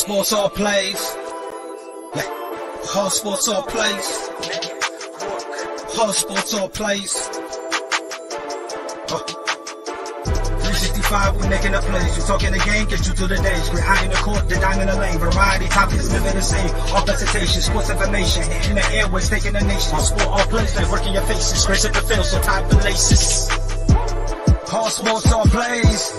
sports, all plays. All sports, all plays. All sports, all plays. 365, we making the plays. You talking the game, get you to the days. We're high in the court, the dime in the lane. Variety, topics, living the same. All presentation, sports information. In the airways, taking the nation. All sport, all plays, like working your faces. Grace at the field, so tie the laces. All sports, all plays.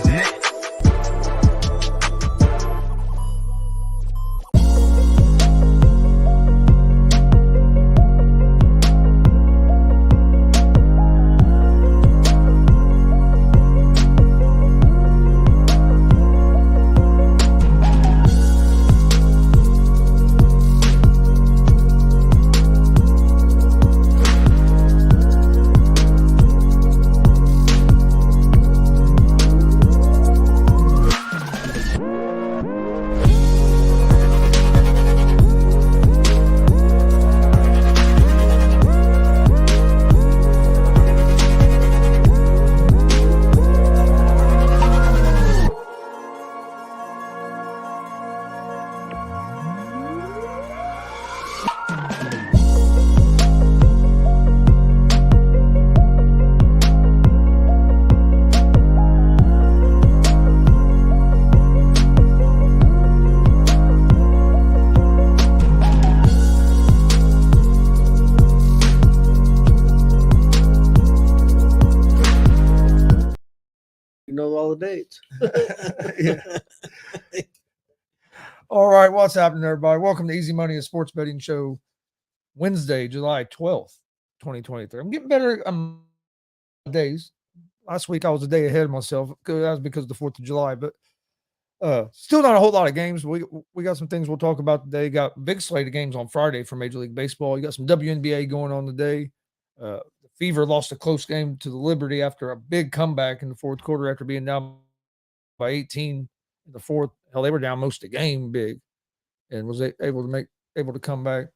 Dates. Yeah. All right, what's happening, everybody? Welcome to Easy Money, a sports betting show. Wednesday, July 12th, 2023. I'm getting better days. Last week I was a day ahead of myself. That was because of the 4th of July, but still not a whole lot of games. We got some things we'll talk about today. Got a big slate of games on Friday for Major League Baseball. You got some WNBA going on today. The Fever lost a close game to the Liberty after a big comeback in the fourth quarter after being down by 18 in the fourth. Hell, they were down most of the game big and was able to come back.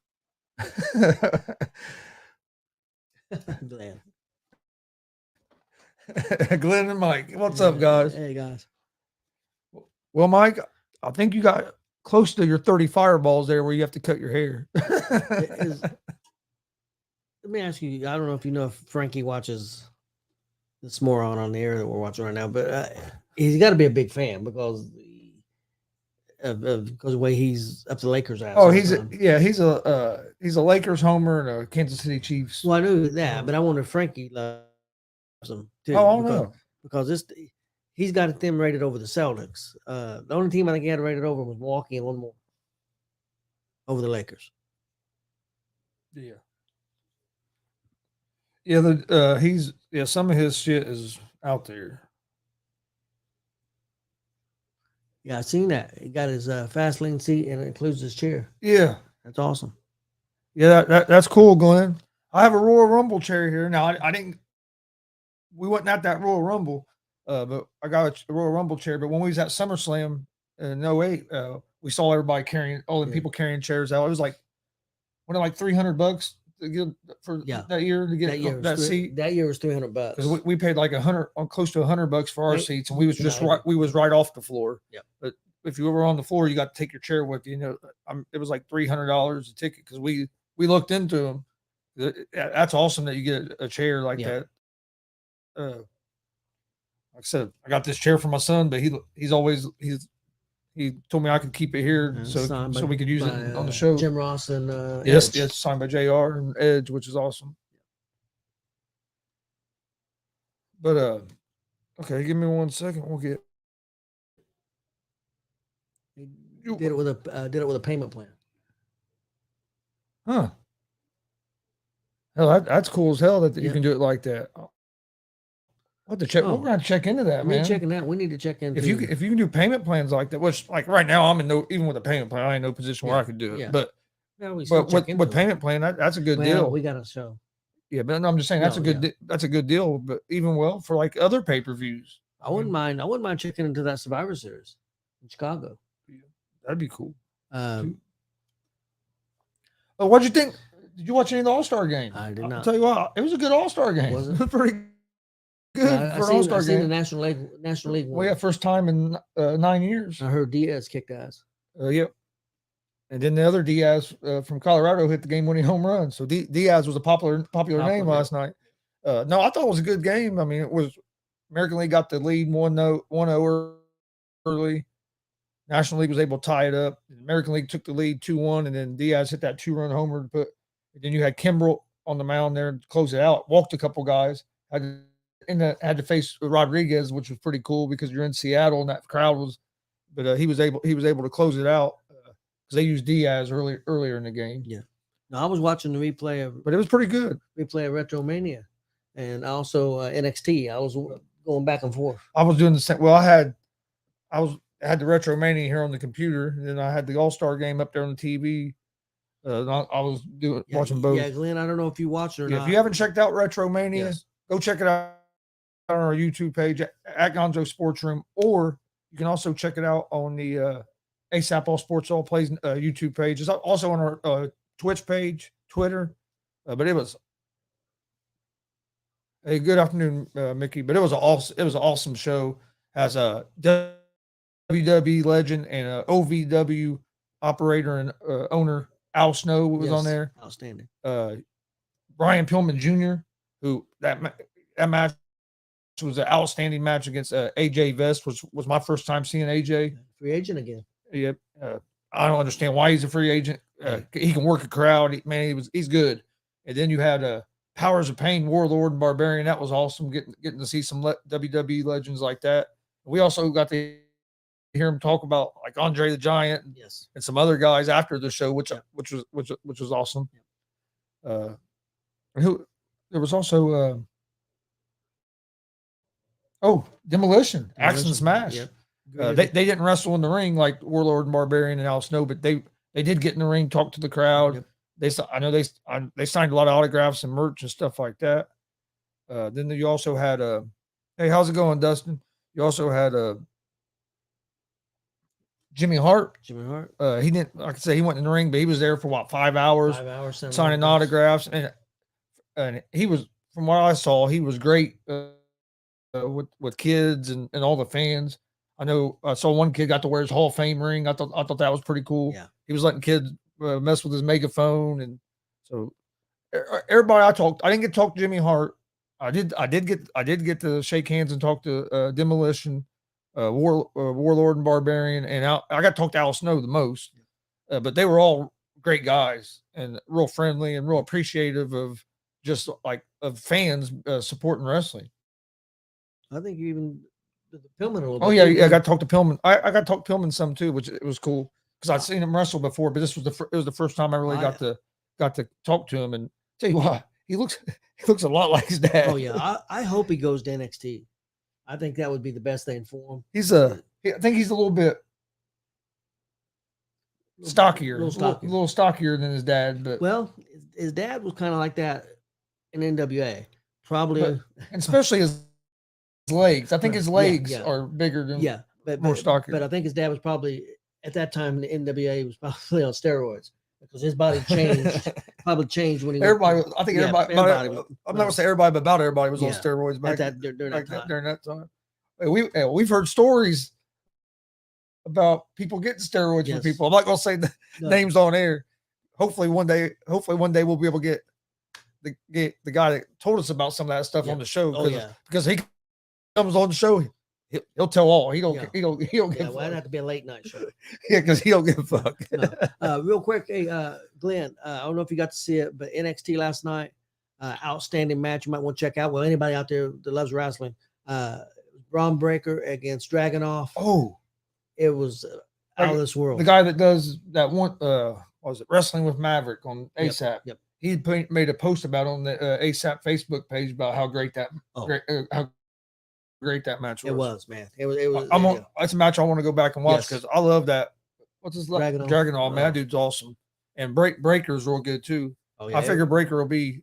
Glenn and Mike, what's up, guys? Hey, guys. Well, Mike, I think you got close to your 30 fireballs there where you have to cut your hair. Let me ask you, I don't know if you know if Frankie watches this moron on the air that we're watching right now, but he's got to be a big fan because of the way he's up the Lakers' ass. Oh, he's a Lakers homer and a Kansas City Chiefs. Well, I knew that, but I wonder if Frankie loves him too. Oh, I don't know. Because he's got them rated over the Celtics. The only team I think he had rated over was Milwaukee and one more over the Lakers. Yeah. Yeah, some of his shit is out there. Yeah, I seen that. He got his fast lane seat and it includes his chair. Yeah. That's awesome. Yeah, that's cool, Glenn. I have a Royal Rumble chair here. Now we wasn't at that Royal Rumble, but I got a Royal Rumble chair. But when we was at SummerSlam in 08, we saw everybody carrying people carrying chairs out. It was like $300 to get for that year to get that seat. That year was $300 because we paid like close to $100 for our seats, and we was right off the floor. Yeah, but if you were on the floor, you got to take your chair with you. You know, it was like $300 a ticket because we looked into them. That's awesome that you get a chair like that. Like I said, I got this chair for my son, but he told me I could keep it here so we could use it on the show. Jim Ross and yes, signed by JR and Edge, which is awesome. But okay, give me 1 second. We'll get. Did it with a payment plan. Huh. Hell, that's cool as hell that you can do it like that. What to check? We're gonna check into that, man. Checking that. We need to check into if you can do payment plans like that. Which, like right now, I'm in even with a payment plan, I ain't no position where I could do it. Yeah. But with payment plan, that's a good deal. We got to show. Yeah, but I'm just saying that's a good deal. But even for like other pay-per-views, I wouldn't mind checking into that Survivor Series in Chicago. Yeah, that'd be cool. What'd you think? Did you watch any of the All-Star game? I did not. I'll tell you what, it was a good All-Star game. Was it? Pretty good for an All-Star game. The National League one. Well, yeah, first time in 9 years. I heard Diaz kicked ass. Yep. And then the other Diaz from Colorado hit the game-winning home run. So Diaz was a popular name last night. No, I thought it was a good game. I mean, it was American League got the lead 1-0 early. National League was able to tie it up. The American League took the lead 2-1, and then Diaz hit that 2-run homer to put. And then you had Kimbrel on the mound there to close it out. Walked a couple guys. Had to face Rodriguez, which was pretty cool because you're in Seattle and that crowd was. But he was able to close it out because they used Diaz earlier in the game. Yeah. No, I was watching the replay But it was pretty good. Replay of Retromania, and also NXT. I was going back and forth. I was doing the same. Well, I had the Retromania here on the computer, and then I had the All-Star game up there on the TV. I was watching both. Yeah, Glenn, I don't know if you watched it or not. If you haven't checked out Retromania, go check it out on our YouTube page at Gonzo Sports Room, or you can also check it out on the ASAP All Sports All Plays YouTube page. It's also on our Twitch page, Twitter. But it was a good afternoon, Mickey. But it was an awesome show. Has a WWE legend and a OVW operator and owner. Al Snow was on there. Outstanding. Brian Pillman Jr., who that match was an outstanding match against AJ Vest, which was my first time seeing AJ. Free agent again. Yep. I don't understand why he's a free agent. He can work a crowd. He's good. And then you had Powers of Pain, Warlord and Barbarian. That was awesome. Getting to see some WWE legends like that. We also got to hear him talk about like Andre the Giant and some other guys after the show, which was awesome. There was also Demolition, Axe and Smash. Yep. They didn't wrestle in the ring like Warlord and Barbarian and Al Snow, but they did get in the ring, talk to the crowd. Yep. I know they signed a lot of autographs and merch and stuff like that. Then you also had hey, how's it going, Dustin? You also had Jimmy Hart. He didn't, like I say, he went in the ring, but he was there for 5 hours? 5 hours signing autographs, and he was, from what I saw, he was great with kids and all the fans. I know I saw one kid got to wear his Hall of Fame ring. I thought that was pretty cool. Yeah, he was letting kids mess with his megaphone, and so everybody I didn't get to talk to Jimmy Hart. I did get to shake hands and talk to Demolition, Warlord and Barbarian, and I got to talk to Al Snow the most. But they were all great guys and real friendly and real appreciative of just of fans supporting wrestling. I think you even did the Pillman a little bit. Oh yeah, I got to talk to Pillman. I got to talk to Pillman some too, which it was cool because I'd seen him wrestle before, but this was the first time I really got to talk to him. And tell you what, he looks a lot like his dad. Oh yeah, I hope he goes to NXT. I think that would be the best thing for him. I think he's a little bit stockier, a little stockier than his dad. But his dad was kind of like that in NWA, probably, and especially his legs. I think his legs are bigger than more stockier. But I think his dad was probably at that time in the NWA was probably on steroids because his body changed. Probably changed when he. Everybody, I think everybody. I'm not gonna say everybody, but about everybody was on steroids back during that time. We've heard stories about people getting steroids for people. I'm not gonna say the names on air. Hopefully one day we'll be able to get the guy that told us about some of that stuff on the show because he comes on the show. He'll tell all. He don't give well, it'd have to be a late night show. Yeah, because he don't give a fuck. No. Real quick, hey, Glenn, I don't know if you got to see it, but NXT last night, outstanding match. You might want to check out. Well, anybody out there that loves wrestling, Braun Breaker against Dragunov. Oh, it was out of this world. The guy that does that one, what was it, Wrestling with Maverick on ASAP. Yep. He made a post about on the ASAP Facebook page about how great that great that match was. It was, man. It was. That's a match I want to go back and watch because I love that. What's his name? Dragunov, man. That dude's awesome. And Breaker's real good too. Oh, yeah, I figure Breaker will be.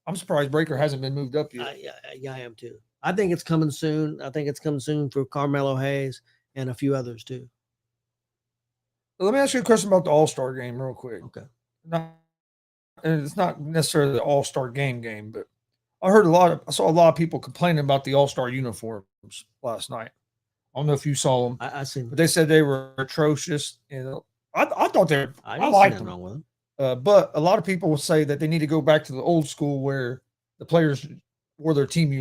I'm surprised Breaker hasn't been moved up yet. I am too. I think it's coming soon. I think it's coming soon for Carmelo Hayes and a few others too. Well, let me ask you a question about the All-Star game real quick. Okay. And it's not necessarily the All-Star game, but I saw a lot of people complaining about the All-Star uniforms last night. I don't know if you saw them. I seen them. But they said they were atrocious. And I thought I I didn't see liked nothing them. wrong with them. But a lot of people will say that they need to go back to the old school where the players wore their team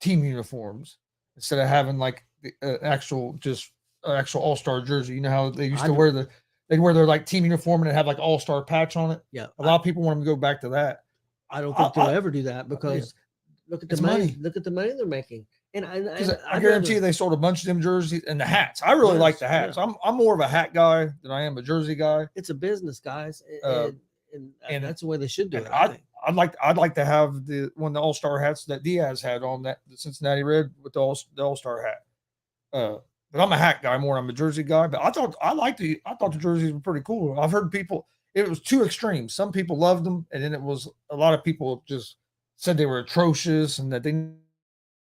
uniforms instead of having like the actual all star jersey. You know how they used to wear they'd wear their like team uniform and it had like all star patch on it. Yeah, A lot of people want them to go back to that. I don't think they'll ever do that yeah. because look at the It's money. money. Look at the money they're making. And Because I I'd guarantee rather, they sold a bunch of them jerseys and the hats. I really like the hats. yeah. I'm more of a hat guy than I am a jersey guy. It's a business, guys, And that's the way they should do and it. I think. I'd like to have the one of the all star hats that Diaz had on, that the Cincinnati Red with the all star hat. But I'm a hat guy more than I'm a jersey guy. But I thought the jerseys were pretty cool. I've heard people, it was two extremes. Some people loved them, and then it was a lot of people just said they were atrocious and that they need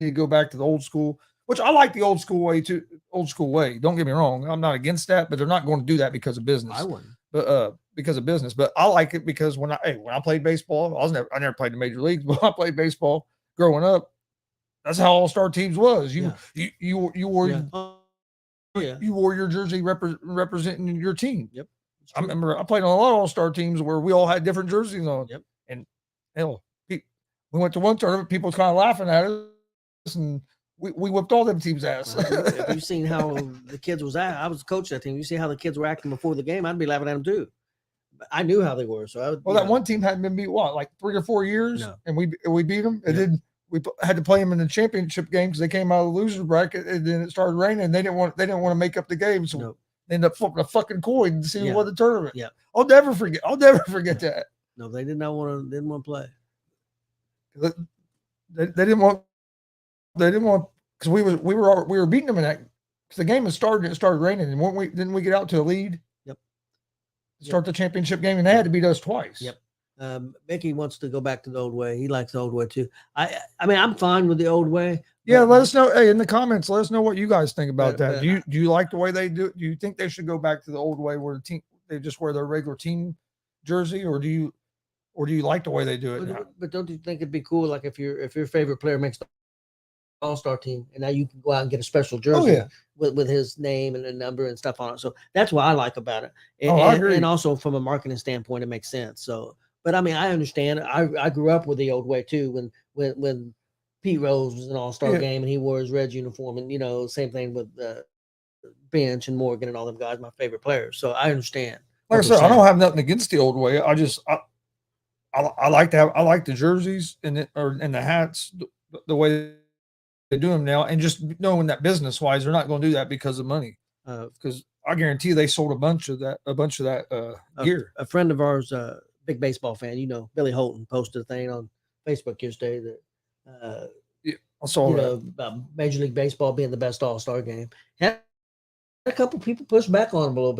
to go back to the old school, which I like the old school way too. Old school way. Don't get me wrong. I'm not against that, but they're not going to do that because of business. I wouldn't. But because of business. But I like it because when I played baseball, I never played in the major leagues, but I played baseball growing up. That's how all star teams was. You wore you wore your jersey representing your team. Yep. I remember I played on a lot of all star teams where we all had different jerseys on. Yep. And hell, we went to one tournament, people was kind of laughing at us, and we whipped all them teams' ass. If you've seen how the kids was at, I was coach that team. You see how the kids were acting before the game, I'd be laughing at them too. But I knew how they were, so I would. Well, that one team hadn't been beat like 3 or 4 years, No. and we beat them, and then we had to play them in the championship game because they came out of the losers bracket, and then it started raining. And they didn't want to make up the game, so they ended up flipping a fucking coin to see who won the tournament. Yeah, I'll never forget that. No, they didn't want to play. They didn't want because we were beating them in that because the game had started. It started raining, and didn't we get out to a lead? Yep. Start the championship game, and they had to beat us twice. Yep. Mickey wants to go back to the old way. He likes the old way too. I mean, I'm fine with the old way. Yeah, let us know. Hey, in the comments, let us know what you guys think about that. Do you like the way they do it? Do you think they should go back to the old way where the team they just wear their regular team jersey, or do you like the way they do it now? But don't you think it'd be cool, like if your favorite player makes the all-star team, and now you can go out and get a special jersey with his name and a number and stuff on it. So that's what I like about it. I agree. And also from a marketing standpoint, it makes sense. So, but I mean, I understand. I grew up with the old way too. When Pete Rose was an all-star game and he wore his red uniform, and same thing with Bench and Morgan and all them guys, my favorite players. So I understand. Like I said, I don't have nothing against the old way. I like the jerseys and the hats the way they do them now, and just knowing that business wise, they're not going to do that because of money. Because I guarantee they sold a bunch of that gear. A friend of ours, big baseball fan, Billy Holton, posted a thing on Facebook yesterday that I saw that about Major League Baseball being the best all-star game. Had a couple people push back on him a little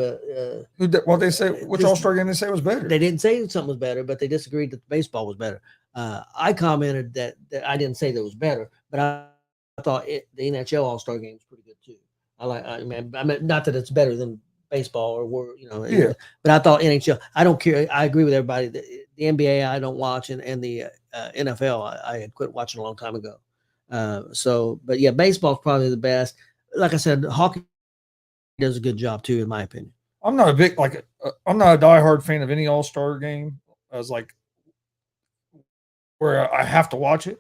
bit. What they say? Which all-star game they say was better? They didn't say something was better, but they disagreed that the baseball was better. I commented that I didn't say that it was better, but I thought the NHL all-star game was pretty good too. I mean, not that it's better than baseball or but I thought NHL. I don't care. I agree with everybody. The NBA I don't watch, and the NFL I had quit watching a long time ago. But yeah, baseball's probably the best. Like I said, hockey does a good job too, in my opinion. I'm not a diehard fan of any all-star game. I was like, where I have to watch it,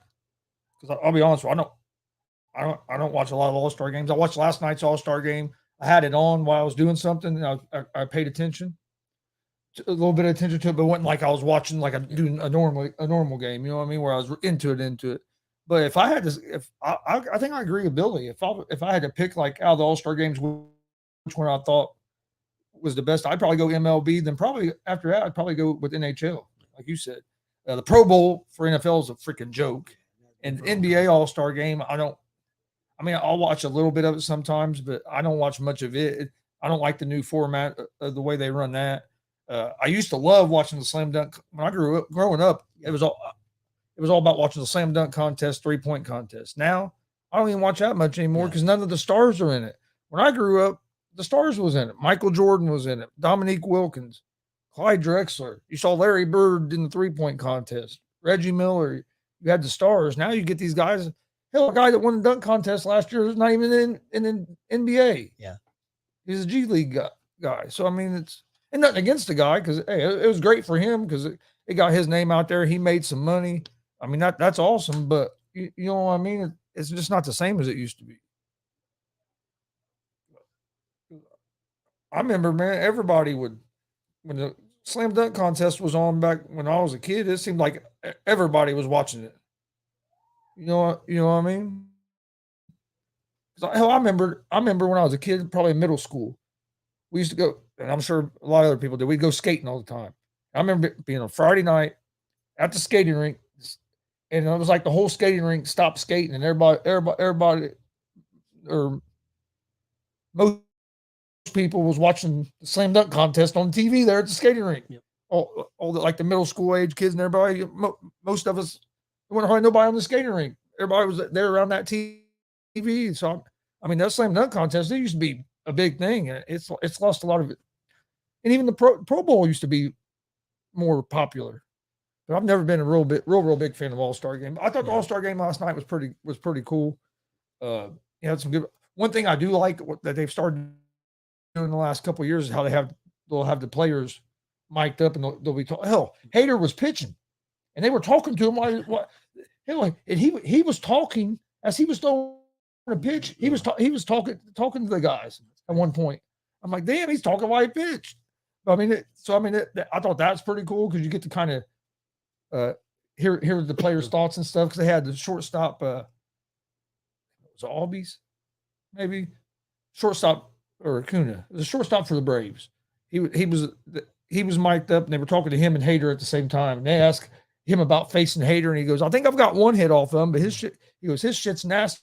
because I'll be honest with you, I don't watch a lot of all-star games. I watched last night's all-star game. I had it on while I was doing something, and I paid attention, a little bit of attention to it, but it wasn't like I was watching like doing a normal game. You know what I mean? Where I was into it. But if I had to, I think I agree with Billy. If I had to pick like out of the all-star games, which one I thought was the best, I'd probably go MLB. Then probably after that, I'd probably go with NHL, like you said. The Pro Bowl for NFL is a freaking joke, and NBA All-Star Game, I'll watch a little bit of it sometimes, but I don't watch much of it. I don't like the new format of the way they run that. I used to love watching the slam dunk when I growing up. It was all about watching the slam dunk contest, 3-point contest. Now I don't even watch that much anymore because none of the stars are in it. When I grew up, the stars was in it. Michael Jordan was in it. Dominique Wilkins, Clyde Drexler. You saw Larry Bird in the 3-point contest. Reggie Miller. You had the stars. Now you get these guys. Hell, a guy that won the dunk contest last year is not even in NBA. Yeah. He's a G League guy. So I mean, it's and nothing against the guy because hey, it was great for him because it got his name out there. He made some money. I mean, that's awesome. But you know what I mean? It's just not the same as it used to be. I remember, man, everybody would when the slam dunk contest was on back when I was a kid. It seemed like everybody was watching it. You know what I mean? 'Cause I remember when I was a kid, probably in middle school. We used to go, and I'm sure a lot of other people did. We'd go skating all the time. I remember it being a Friday night at the skating rink, and it was like the whole skating rink stopped skating, and everybody, or most people was watching the slam dunk contest on TV there at the skating rink. Yep. All the like the middle school age kids and everybody. Most of us, there wasn't hardly nobody on the skating rink. Everybody was there around that TV. So I mean, that slam dunk contest, it used to be a big thing. It's lost a lot of it, and even the Pro Bowl used to be more popular. But I've never been a real big fan of All Star Game. I thought the All Star Game last night was pretty cool. You had some good. One thing I do like that they've started doing the last couple of years is how they'll have the players mic'd up and they'll be talking. Hell, Hader was pitching, and they were talking to him and he was talking as he was throwing a pitch. He was talking to the guys at one point. I'm like, damn, he's talking while he pitched. I mean, I thought that's pretty cool because you get to kind of hear the players' thoughts and stuff because they had the shortstop. Was it Albies? Maybe shortstop or Acuna. It was a shortstop for the Braves. He was mic'd up and they were talking to him and Hader at the same time. And they asked him about facing Hader and he goes, I think I've got one hit off him, but his shit's nasty.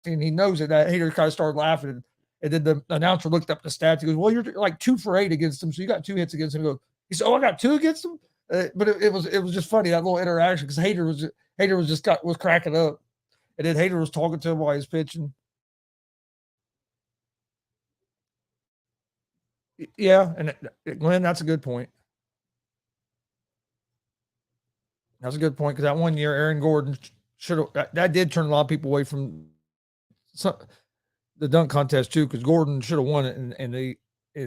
And he knows it. That Hader kind of started laughing. And then the announcer looked up the stats. He goes, well, you're like 2 for 8 against him. So you got 2 hits against him. He said, oh, I got 2 against him. But it was just funny, that little interaction. Cause Hader was cracking up. And then Hader was talking to him while he was pitching. Yeah, and Glenn, that's a good point. That's a good point because that one year, Aaron Gordon should have. That did turn a lot of people away from the dunk contest too, because Gordon should have won it, and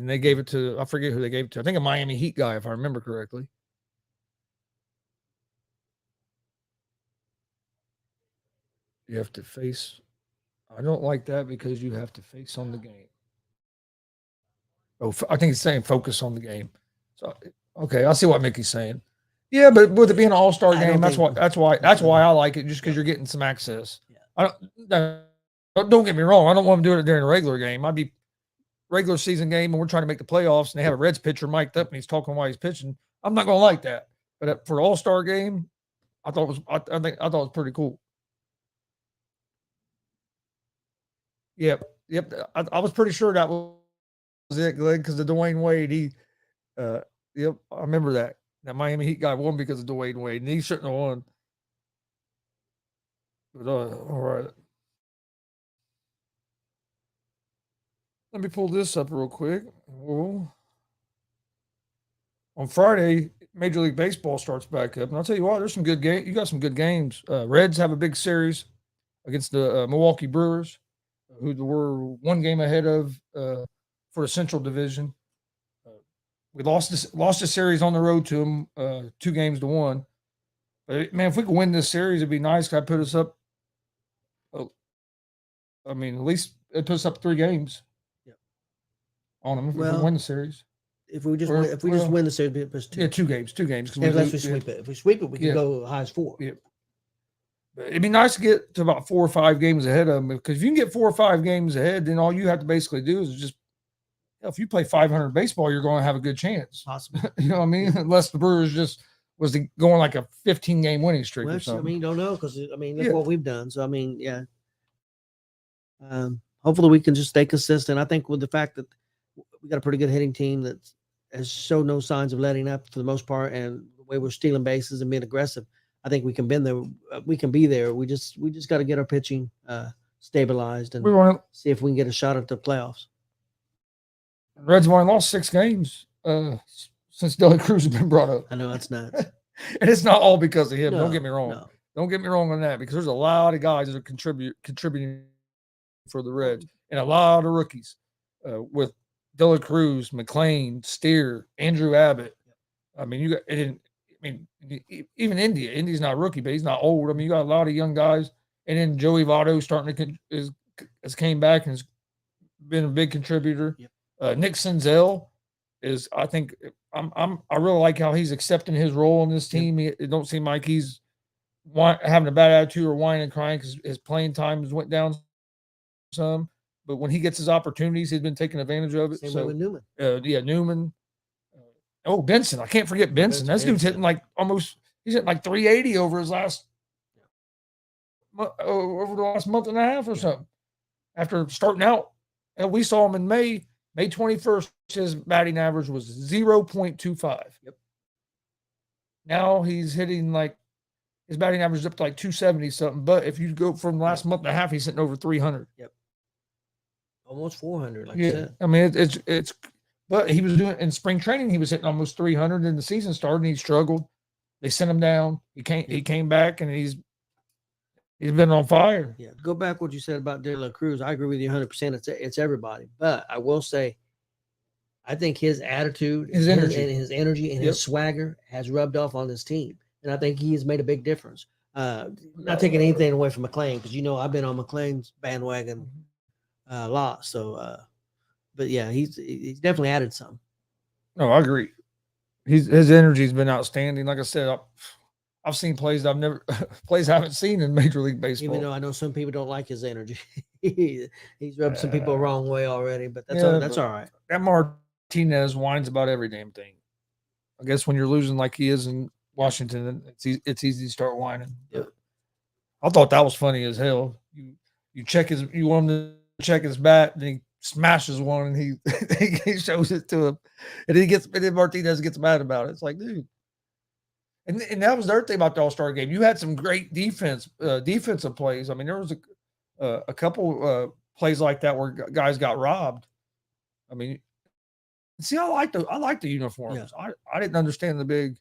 they gave it to, I forget who they gave it to. I think a Miami Heat guy, if I remember correctly. You have to face. I don't like that because you have to face on the game. Oh, I think he's saying focus on the game. So okay, I see what Mickey's saying. Yeah, but with it being an all-star game, that's why I like it, just because you're getting some access. Yeah. Don't get me wrong. I don't want to do it during a regular game. I'd be regular season game and we're trying to make the playoffs and they have a Reds pitcher mic'd up and he's talking while he's pitching. I'm not going to like that. But for an all-star game, I thought it was pretty cool. Yep. I was pretty sure that was it, Glenn, because of Dwayne Wade. Yep, I remember that Miami Heat guy won because of Dwayne Wade, and he shouldn't have won. But all right, let me pull this up real quick. Whoa. On Friday, Major League Baseball starts back up, and I'll tell you what, there's some good games. You got some good games. Reds have a big series against the Milwaukee Brewers, who were 1 game ahead of for the Central Division. We lost a series on the road to them, 2-1. But man, if we could win this series, it'd be nice. Could put us up? I mean, at least it puts us up 3 games. Yeah. On them if we win the series. If we just win the series, it puts 2. Yeah, 2 games. Unless we sweep it. If we sweep it, we can go as high as 4. Yeah. It'd be nice to get to about 4 or 5 games ahead of them, because if you can get 4 or 5 games ahead, then all you have to basically do is just, if you play 500 baseball, you're going to have a good chance. Possibly. You know what I mean? Unless the Brewers just was going like a 15-game winning streak or something. I mean, don't know, because I mean, look what we've done. So I mean, yeah. Hopefully we can just stay consistent. I think with the fact that we got a pretty good hitting team that has shown no signs of letting up for the most part, and the way we're stealing bases and being aggressive, I think we can be there. We can be there. We just got to get our pitching stabilized and see if we can get a shot at the playoffs. Reds have only lost 6 games since Dela Cruz has been brought up. I know, that's nuts. And it's not all because of him. No, don't get me wrong. No. Don't get me wrong on that, because there's a lot of guys that are contributing for the Reds and a lot of rookies. with De La Cruz, McLean, Steer, Andrew Abbott. I mean, you got it. Even India. India's not a rookie, but he's not old. I mean, you got a lot of young guys, and then Joey Votto starting to has came back and has been a big contributor. Yep. Nick Senzel is, I think, I really like how he's accepting his role on this team. It don't seem like he's having a bad attitude or whining and crying because his playing times went down some. But when he gets his opportunities, he's been taking advantage of it. Same way with Newman. Newman. Oh, Benson. I can't forget Benson. That dude's hitting he's hitting like 380 over his over the last month and a half or something. After starting out, and we saw him in May 21st, his batting average was 0.25. Yep. Now he's hitting his batting average is up to 270 something. But if you go from the last month and a half, he's hitting over 300. Yep. Almost 400, like you said. I mean, it's but he was doing in spring training, he was hitting almost 300, and the season started and he struggled. They sent him down. He came back and he's been on fire. Yeah. Go back what you said about De La Cruz. I agree with you 100%. It's everybody. But I will say, I think his attitude, his energy and his swagger has rubbed off on this team. And I think he has made a big difference. Not taking anything away from McLean, because I've been on McLean's bandwagon a lot. So but yeah, he's definitely added some. No, I agree. His energy's been outstanding. Like I said, I've seen plays I haven't seen in Major League Baseball. Even though I know some people don't like his energy, he's rubbed some people the wrong way already. But that's all right. That Martinez whines about every damn thing. I guess when you're losing like he is in Washington, it's easy to start whining. Yep. I thought that was funny as hell. You want him to check his bat, and he smashes one, and he shows it to him, and then Martinez gets mad about it. It's like, dude. And that was the other thing about the All-Star game. You had some great defensive plays. I mean, there was a couple plays like that where guys got robbed. I mean, see, I like the uniforms. Yeah. I didn't understand the big.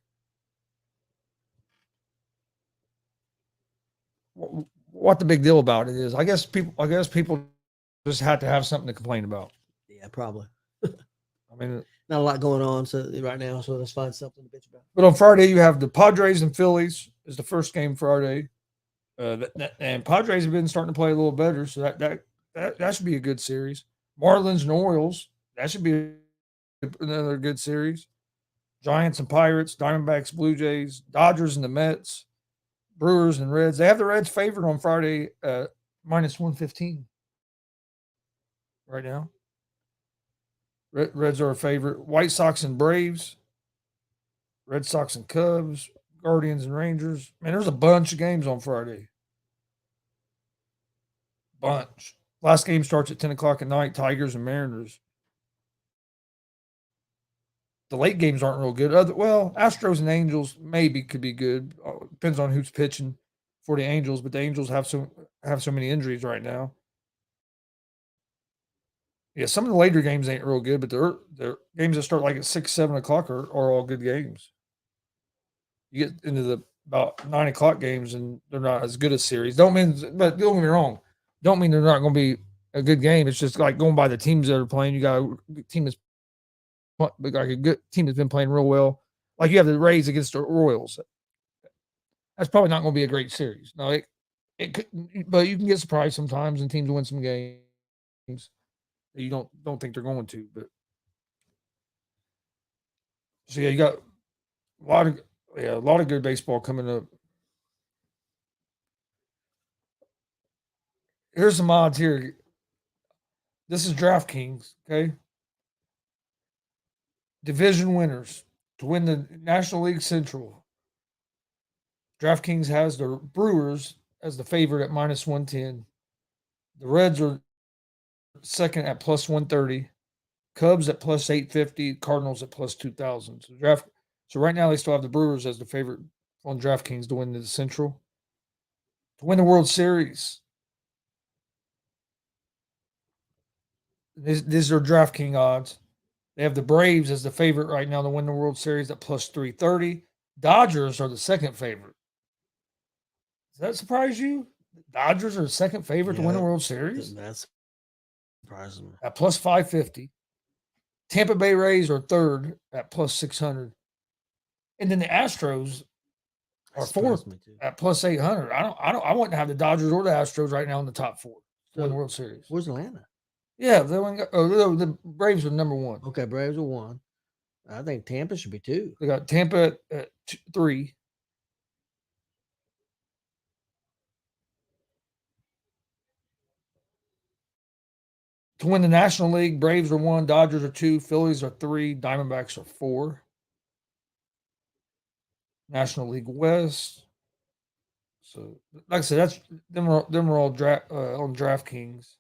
What the big deal about it is. I guess people just had to have something to complain about. Yeah, probably. I mean, not a lot going on right now, so let's find something to bitch about. But on Friday, you have the Padres and Phillies is the first game Friday, and Padres have been starting to play a little better, so that should be a good series. Marlins and Orioles, that should be another good series. Giants and Pirates, Diamondbacks, Blue Jays, Dodgers and the Mets, Brewers and Reds. They have the Reds favored on Friday, minus 115 right now. Reds are a favorite. White Sox and Braves, Red Sox and Cubs, Guardians and Rangers. Man, there's a bunch of games on Friday. Bunch. Last game starts at 10 o'clock at night, Tigers and Mariners. The late games aren't real good. Astros and Angels maybe could be good. Depends on who's pitching for the Angels, but the Angels have so many injuries right now. Yeah, some of the later games ain't real good, but they're games that start at 6, 7 o'clock are all good games. You get into about 9 o'clock games, and they're not as good a series. But don't get me wrong. Don't mean they're not going to be a good game. It's just like going by the teams that are playing. You got a team that's a good team that's been playing real well. Like you have the Rays against the Royals. That's probably not going to be a great series. No, it could, but you can get surprised sometimes, and teams win some games. You don't think they're going to, but so yeah, you got a lot of good baseball coming up. Here's some odds here. This is DraftKings, okay? Division winners to win the National League Central. DraftKings has the Brewers as the favorite at minus 110. The Reds are second at plus 130, Cubs at plus 850, Cardinals at plus 2,000. So right now they still have the Brewers as the favorite on DraftKings to win the Central. To win the World Series, these are DraftKings odds. They have the Braves as the favorite right now to win the World Series at plus 330. Dodgers are the second favorite. Does that surprise you? Dodgers are the second favorite to win the World Series? That's Surprises me. at plus 550. Tampa Bay Rays are third at plus 600. And then the Astros are fourth at plus 800. I wouldn't have the Dodgers or the Astros right now in the top four to win the World Series. Where's Atlanta? Yeah, the Braves are number one. Okay, Braves are one. I think Tampa should be two. They got Tampa at 3. To win the National League, Braves are 1, Dodgers are 2, Phillies are 3, Diamondbacks are 4. National League West. So, like I said, that's them are all on DraftKings.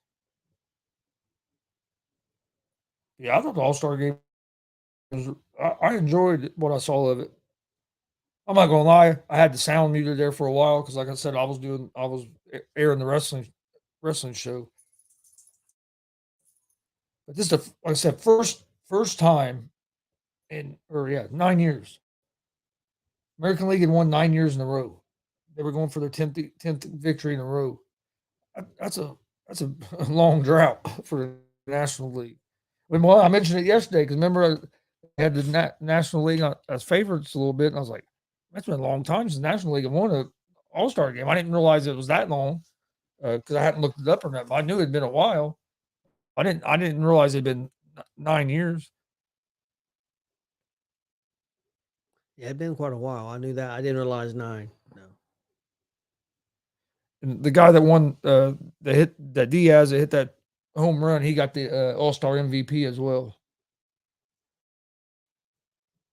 Yeah, I thought the All-Star game was. I enjoyed what I saw of it. I'm not gonna lie, I had the sound muted there for a while because, like I said, I was airing the wrestling show. But this is like I said, first time in 9 years. American League had won 9 years in a row. They were going for their 10th victory in a row. That's a long drought for the National League. Well, I mentioned it yesterday because remember I had the National League as favorites a little bit, and I was like, that's been a long time since the National League have won an All-Star game. I didn't realize it was that long because I hadn't looked it up or nothing. I knew it'd been a while. I didn't realize it'd been 9 years. Yeah, it'd been quite a while. I knew that. I didn't realize 9. No. And the guy that won that Diaz that hit that home run, he got the All-Star MVP as well.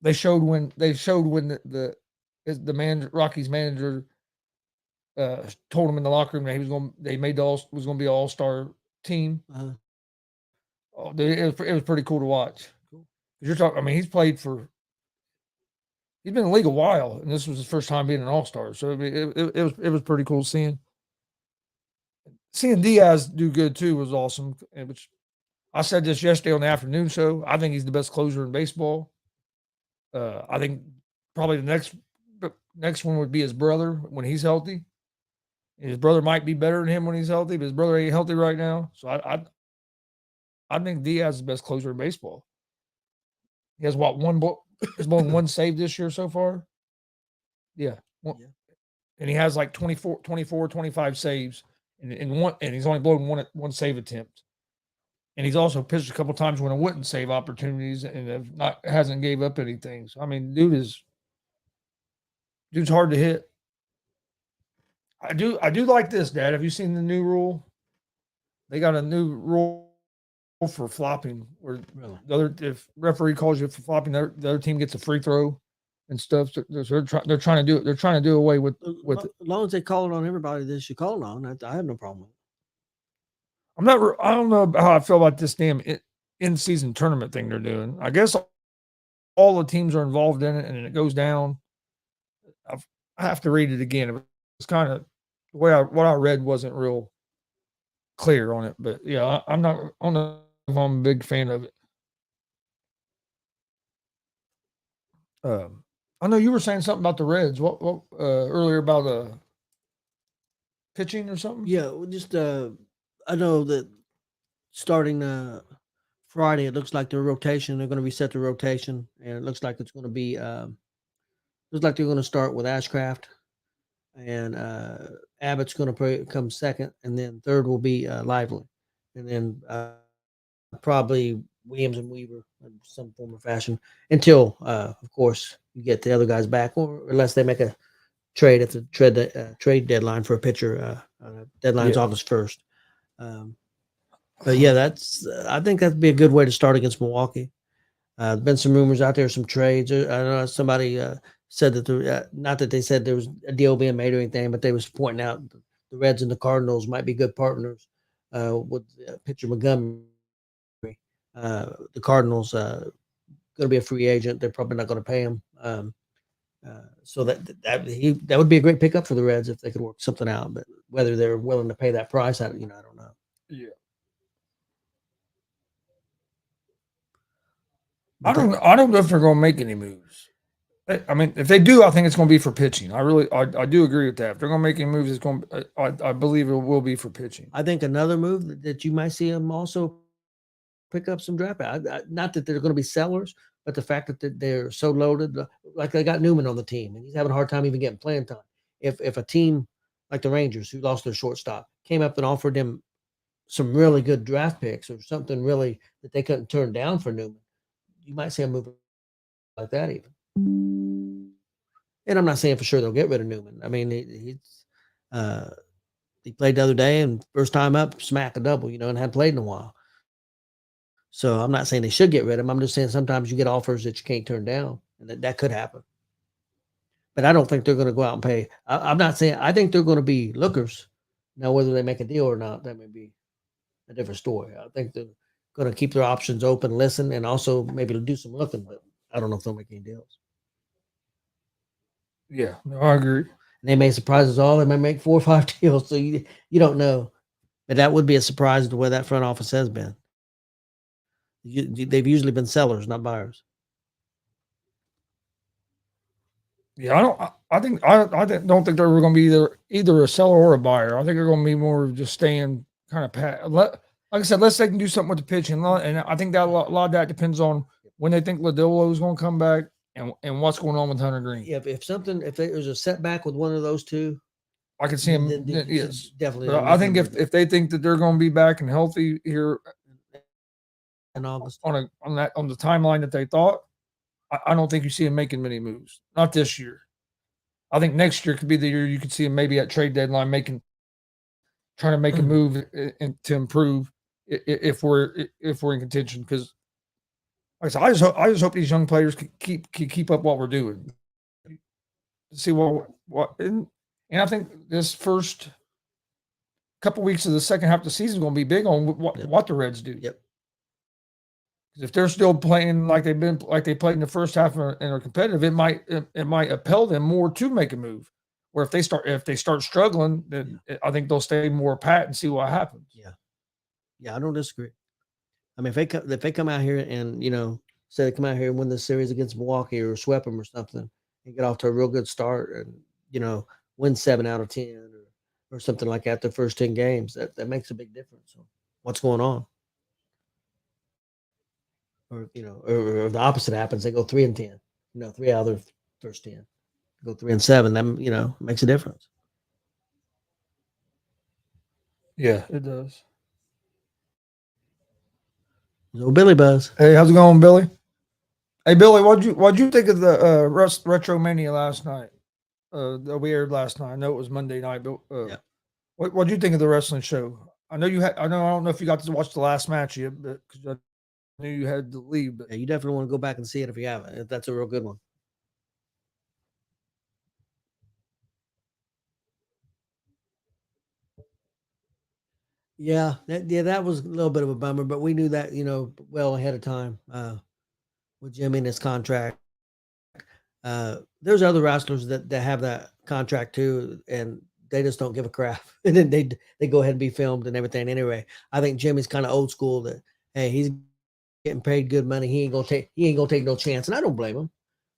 They showed when the Rockies manager told him in the locker room that was going to be an All-Star team. Uh-huh. Oh, it was pretty cool to watch. Cool. You're talking. I mean, he's been in the league a while, and this was his first time being an All-Star. So it was pretty cool seeing Diaz do good too was awesome. Which I said this yesterday on the afternoon show. I think he's the best closer in baseball. I think probably the next one would be his brother when he's healthy. And his brother might be better than him when he's healthy, but his brother ain't healthy right now. So I think Diaz is the best closer in baseball. He has he's blown one save this year so far. Yeah. And he has like 24, 25 saves and he's only blown one save attempt. And he's also pitched a couple times when it wouldn't save opportunities and hasn't gave up anything. So I mean, dude's hard to hit. I do like this, Dad. Have you seen the new rule? They got a new rule for flopping where if referee calls you for flopping, the other team gets a free throw and stuff. So they're trying to do it. They're trying to do away with as long as they call it on everybody they should call it on. I have no problem with it. I don't know how I feel about this damn in-season tournament thing they're doing. I guess all the teams are involved in it, and it goes down. I have to read it again. It's kind of the way what I read wasn't real clear on it, but yeah, I don't know if I'm a big fan of it. I know you were saying something about the Reds. What earlier about pitching or something? Yeah, just I know that starting Friday, it looks like their rotation. They're going to reset the rotation, and it looks like it's going to be looks like they're going to start with Ashcraft, and Abbott's going to come second, and then third will be Lively, and then probably Williams and Weaver in some form or fashion until, of course, you get the other guys back, or unless they make a trade at the trade deadline for a pitcher. Deadline's August 1st. But yeah, I think that'd be a good way to start against Milwaukee. Been some rumors out there, some trades. I don't know, somebody said that not that they said there was a deal being made or anything, but they was pointing out the Reds and the Cardinals might be good partners with pitcher Montgomery. The Cardinals going to be a free agent. They're probably not going to pay him. So that would be a great pickup for the Reds if they could work something out. But whether they're willing to pay that price, I don't know. Yeah. I don't know if they're going to make any moves. I mean, if they do, I think it's going to be for pitching. I do agree with that. If they're going to make any moves, it's going. I believe it will be for pitching. I think another move that you might see them also pick up some draft. Not that they're going to be sellers, but the fact that they're so loaded, like they got Newman on the team, and he's having a hard time even getting playing time. If a team like the Rangers, who lost their shortstop, came up and offered them some really good draft picks or something really that they couldn't turn down for Newman, you might see a move like that even. And I'm not saying for sure they'll get rid of Newman. I mean, he played the other day and first time up, smack a double, and hadn't played in a while. So I'm not saying they should get rid of him. I'm just saying sometimes you get offers that you can't turn down, and that could happen. But I don't think they're going to go out and pay. I'm not saying I think they're going to be lookers. Now, whether they make a deal or not, that may be a different story. I think they're going to keep their options open, listen, and also maybe do some looking. But I don't know if they'll make any deals. Yeah, no, I agree. And they may surprise us all. They may make 4 or 5 deals, so you don't know. But that would be a surprise the way that front office has been. They've usually been sellers, not buyers. Yeah, I don't think they're going to be either a seller or a buyer. I think they're going to be more of just staying kind of pat. Like I said, unless they can do something with the pitching, and I think that a lot of that depends on when they think Lodolo is going to come back and what's going on with Hunter Green. Yeah, if there's a setback with one of those two, I can see him. Yes, definitely. But I think if they think that they're going to be back and healthy here in August on the timeline that they thought, I don't think you see him making many moves. Not this year. I think next year could be the year you could see him maybe at trade deadline trying to make a move to improve if we're in contention. Because like I said, I just hope these young players can keep up what we're doing. See what and I think this first couple weeks of the second half of the season is going to be big on what the Reds do. Yep. If they're still playing like they played in the first half and are competitive, it might impel them more to make a move. Or if they start struggling, then I think they'll stay more pat and see what happens. Yeah, I don't disagree. I mean, if they come out here and say they come out here and win this series against Milwaukee or sweep them or something, and get off to a real good start and win 7 out of 10 or something like that, the first 10 games, that makes a big difference. So what's going on? Or or the opposite happens, they go 3-10. 3 out of their first 10. Go 3-7. That makes a difference. Yeah, it does. So Billy Buzz. Hey, how's it going, Billy? Hey, Billy, what'd you think of the Retro Mania last night? That we aired last night. I know it was Monday night, but what'd you think of the wrestling show? I know I don't know if you got to watch the last match yet, but because I knew you had to leave. But yeah, you definitely want to go back and see it if you haven't. That's a real good one. Yeah, that was a little bit of a bummer, but we knew that well ahead of time with Jimmy and his contract. There's other wrestlers that have that contract too, and they just don't give a crap. And then they go ahead and be filmed and everything. Anyway, I think Jimmy's kind of old school. That hey, he's getting paid good money. He ain't gonna take no chance, and I don't blame him.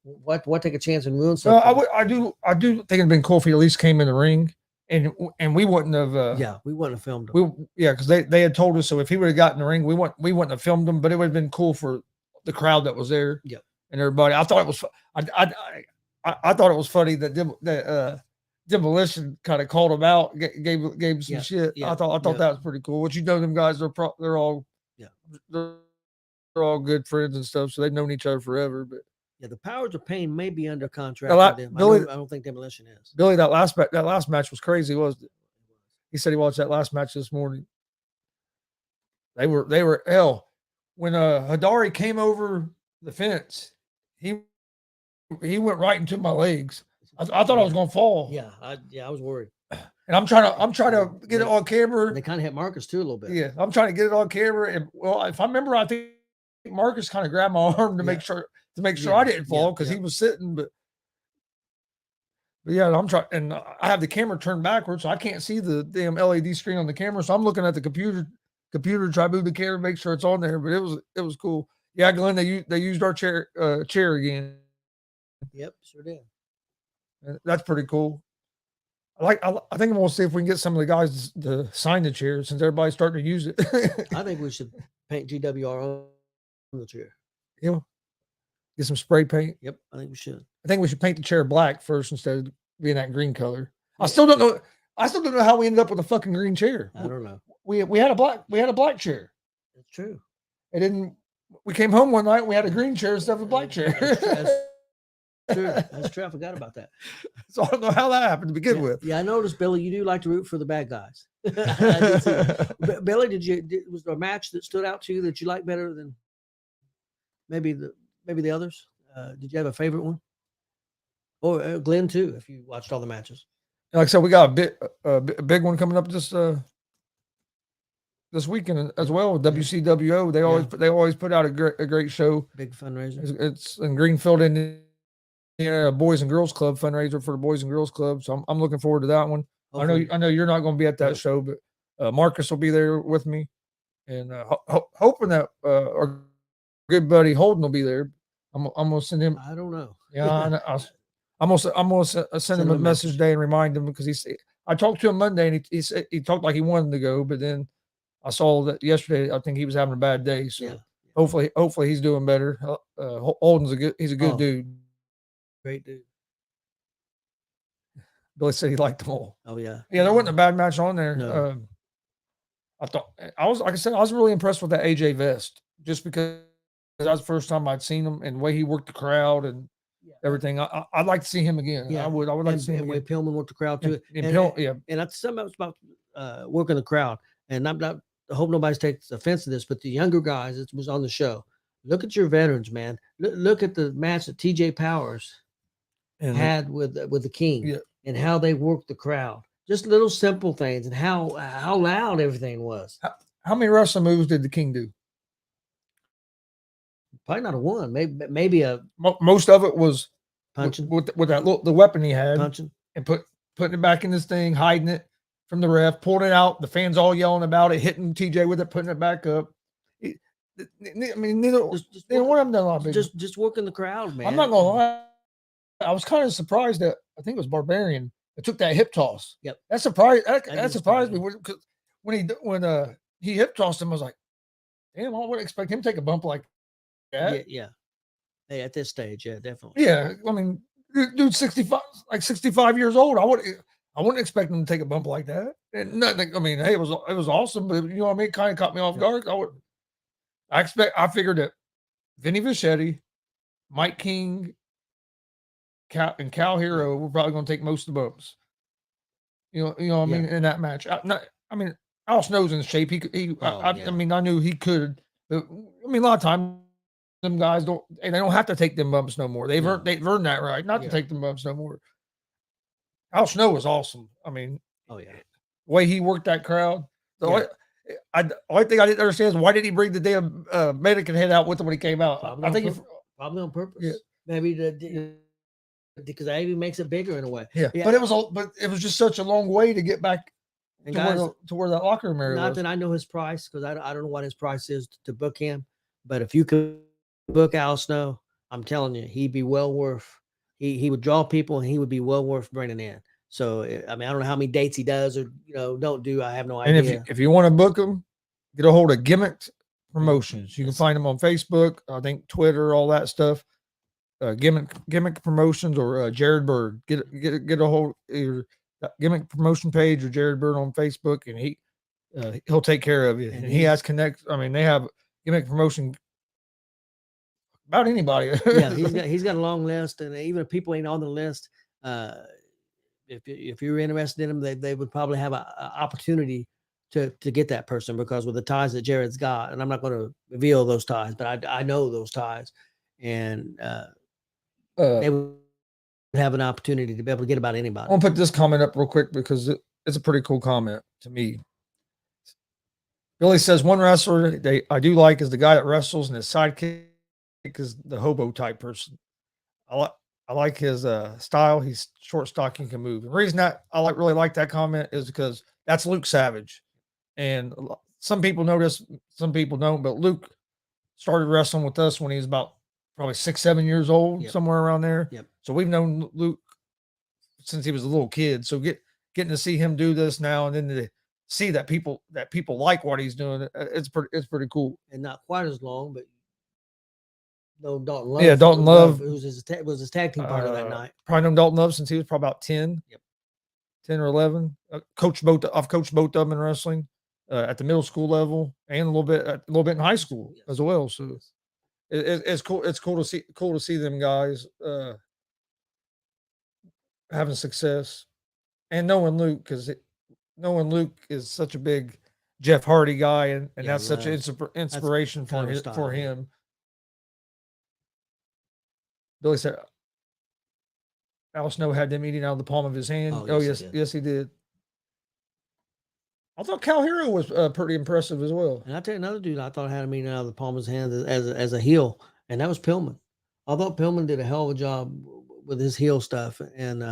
What take a chance and ruin something? No, I do think it'd been cool if he at least came in the ring, and we wouldn't have. We wouldn't have filmed him. Because they had told us so. If he would have gotten in the ring, we wouldn't have filmed him, but it would have been cool for the crowd that was there. Yep. And everybody. I thought it was. I thought it was funny that Demolition kind of called him out, gave him some shit. I thought that was pretty cool. What them guys they're all they're all good friends and stuff, so they've known each other forever. But the Powers of Pain may be under contract with them. Billy, I don't think Demolition is. Billy, that last match was crazy, wasn't it? He said he watched that last match this morning. They were hell. When Hidari came over the fence, he went right into my legs. I thought I was gonna fall. Yeah, I was worried. And I'm trying to get it on camera. They kind of hit Marcus too a little bit. Yeah, I'm trying to get it on camera. And if I remember, I think Marcus kind of grabbed my arm to make sure I didn't fall because he was sitting. But yeah, I'm trying, and I have the camera turned backwards, so I can't see the damn LED screen on the camera. So I'm looking at the computer to try to move the camera, make sure it's on there. But it was cool. Yeah, Glenn, they used our chair again. Yep, sure did. That's pretty cool. I think I'm gonna see if we can get some of the guys to sign the chair since everybody's starting to use it. I think we should paint GWR on the chair. You know, get some spray paint. Yep, I think we should. I think we should paint the chair black first instead of being that green color. I still don't know. I still don't know how we ended up with a fucking green chair. I don't know. We had a black chair. It's true. It didn't. We came home one night and we had a green chair instead of a black chair. That's true. I forgot about that. So I don't know how that happened to begin with. Yeah, I noticed, Billy, you do like to root for the bad guys. Billy, was there a match that stood out to you that you like better than maybe the others? Did you have a favorite one? Or Glenn too, if you watched all the matches. Like I said, we got a big one coming up this weekend as well. WCWO. They always put out a great show. Big fundraiser. It's in Greenfield, Indiana, Boys and Girls Club fundraiser for the Boys and Girls Club. So I'm looking forward to that one. Hopefully. I know you're not going to be at that show, but Marcus will be there with me, and hoping that our good buddy Holden will be there. I'm gonna send him. I don't know. Yeah, I'm gonna send him a message today and remind him because I talked to him Monday and he talked like he wanted to go, but then I saw that yesterday. I think he was having a bad day. So hopefully he's doing better. Holden's he's a good dude. Great dude. Billy said he liked them all. Oh yeah. Yeah, there wasn't a bad match on there. No. I was really impressed with that AJ Vest just because that was the first time I'd seen him and the way he worked the crowd and everything. I'd like to see him again. Yeah. I would like to see him again. Pillman worked the crowd too. And that's something else about working the crowd. And I hope nobody takes offense to this, but the younger guys that was on the show, look at your veterans, man. Look at the match that TJ Powers had with the King and how they worked the crowd. Just little simple things and how loud everything was. How many wrestling moves did the King do? Probably not a one. Maybe a. Most of it was punching with that the weapon he had, punching and putting it back in this thing, hiding it from the ref, pulling it out. The fans all yelling about it, hitting TJ with it, putting it back up. I mean, neither one of them done a lot. Just working the crowd, man. I'm not gonna lie. I was kind of surprised that I think it was Barbarian that took that hip toss. Yep, that surprised me because when he hip tossed him, I was like, damn, I wouldn't expect him to take a bump like that. Yeah. Hey, at this stage, yeah, definitely. Yeah, I mean, dude, 65 years old. I wouldn't expect him to take a bump like that. And nothing. I mean, hey, it was awesome, but you know what I mean. Kind of caught me off guard. I figured that Vinny Vichetti, Mike King, and Cal Hero were probably going to take most of the bumps. You know what I mean, in that match. I mean, Al Snow's in shape. I mean, I knew he could. But, I mean, a lot of times them guys they don't have to take them bumps no more. They've earned that right not to take them bumps no more. Al Snow was awesome. I mean, the way he worked that crowd. The only thing I didn't understand is why did he bring the damn Mannequin head out with him when he came out? Probably on purpose. Yeah. Maybe because that even makes it bigger in a way. Yeah. But it was just such a long way to get back to where that locker room area was. Not that I know his price because I don't know what his price is to book him. But if you could book Al Snow, I'm telling you, he'd be well worth. He would draw people and he would be well worth bringing in. So I mean, I don't know how many dates he does or don't do. I have no idea. And if you want to book him, get a hold of Gimmick Promotions. You can find them on Facebook, I think Twitter, all that stuff. Gimmick Promotions or Jared Bird. Get a hold either Gimmick Promotion page or Jared Bird on Facebook, and he'll take care of you. And he has connect. I mean, they have Gimmick Promotion about anybody. Yeah, he's got a long list, and even if people ain't on the list, if you're interested in them, they would probably have an opportunity to get that person because with the ties that Jared's got, and I'm not going to reveal those ties, but I know those ties, and they would have an opportunity to be able to get about anybody. I'll put this comment up real quick because it's a pretty cool comment to me. Billy says one wrestler I do like is the guy that wrestles and his sidekick is the hobo type person. I like his style. He's short, stocky, and can move. The reason that I really like that comment is because that's Luke Savage. And some people know this, some people don't, but Luke started wrestling with us when he was about probably 6, 7 years old, Yep. somewhere around there. Yep. So we've known Luke since he was a little kid. So getting to see him do this now, and then to see that people like what he's doing, it's pretty cool. And not quite as long, but no Dalton Love. Yeah, Dalton Love was his tag team partner that night. Probably known Dalton Love since he was probably about 10. Yep. 10 or 11. I've coached both of them in wrestling at the middle school level and a little bit in high school as well. So it's cool. It's cool to see them guys having success, and knowing Luke, because knowing Luke is such a big Jeff Hardy guy, and that's such an inspiration for him. Billy said Al Snow had them eating out of the palm of his hand. Oh yes, he did. I thought Cal Hero was pretty impressive as well. And I'll tell you another dude I thought had him eating out of the palm of his hand as a heel, and that was Pillman. I thought Pillman did a hell of a job with his heel stuff, and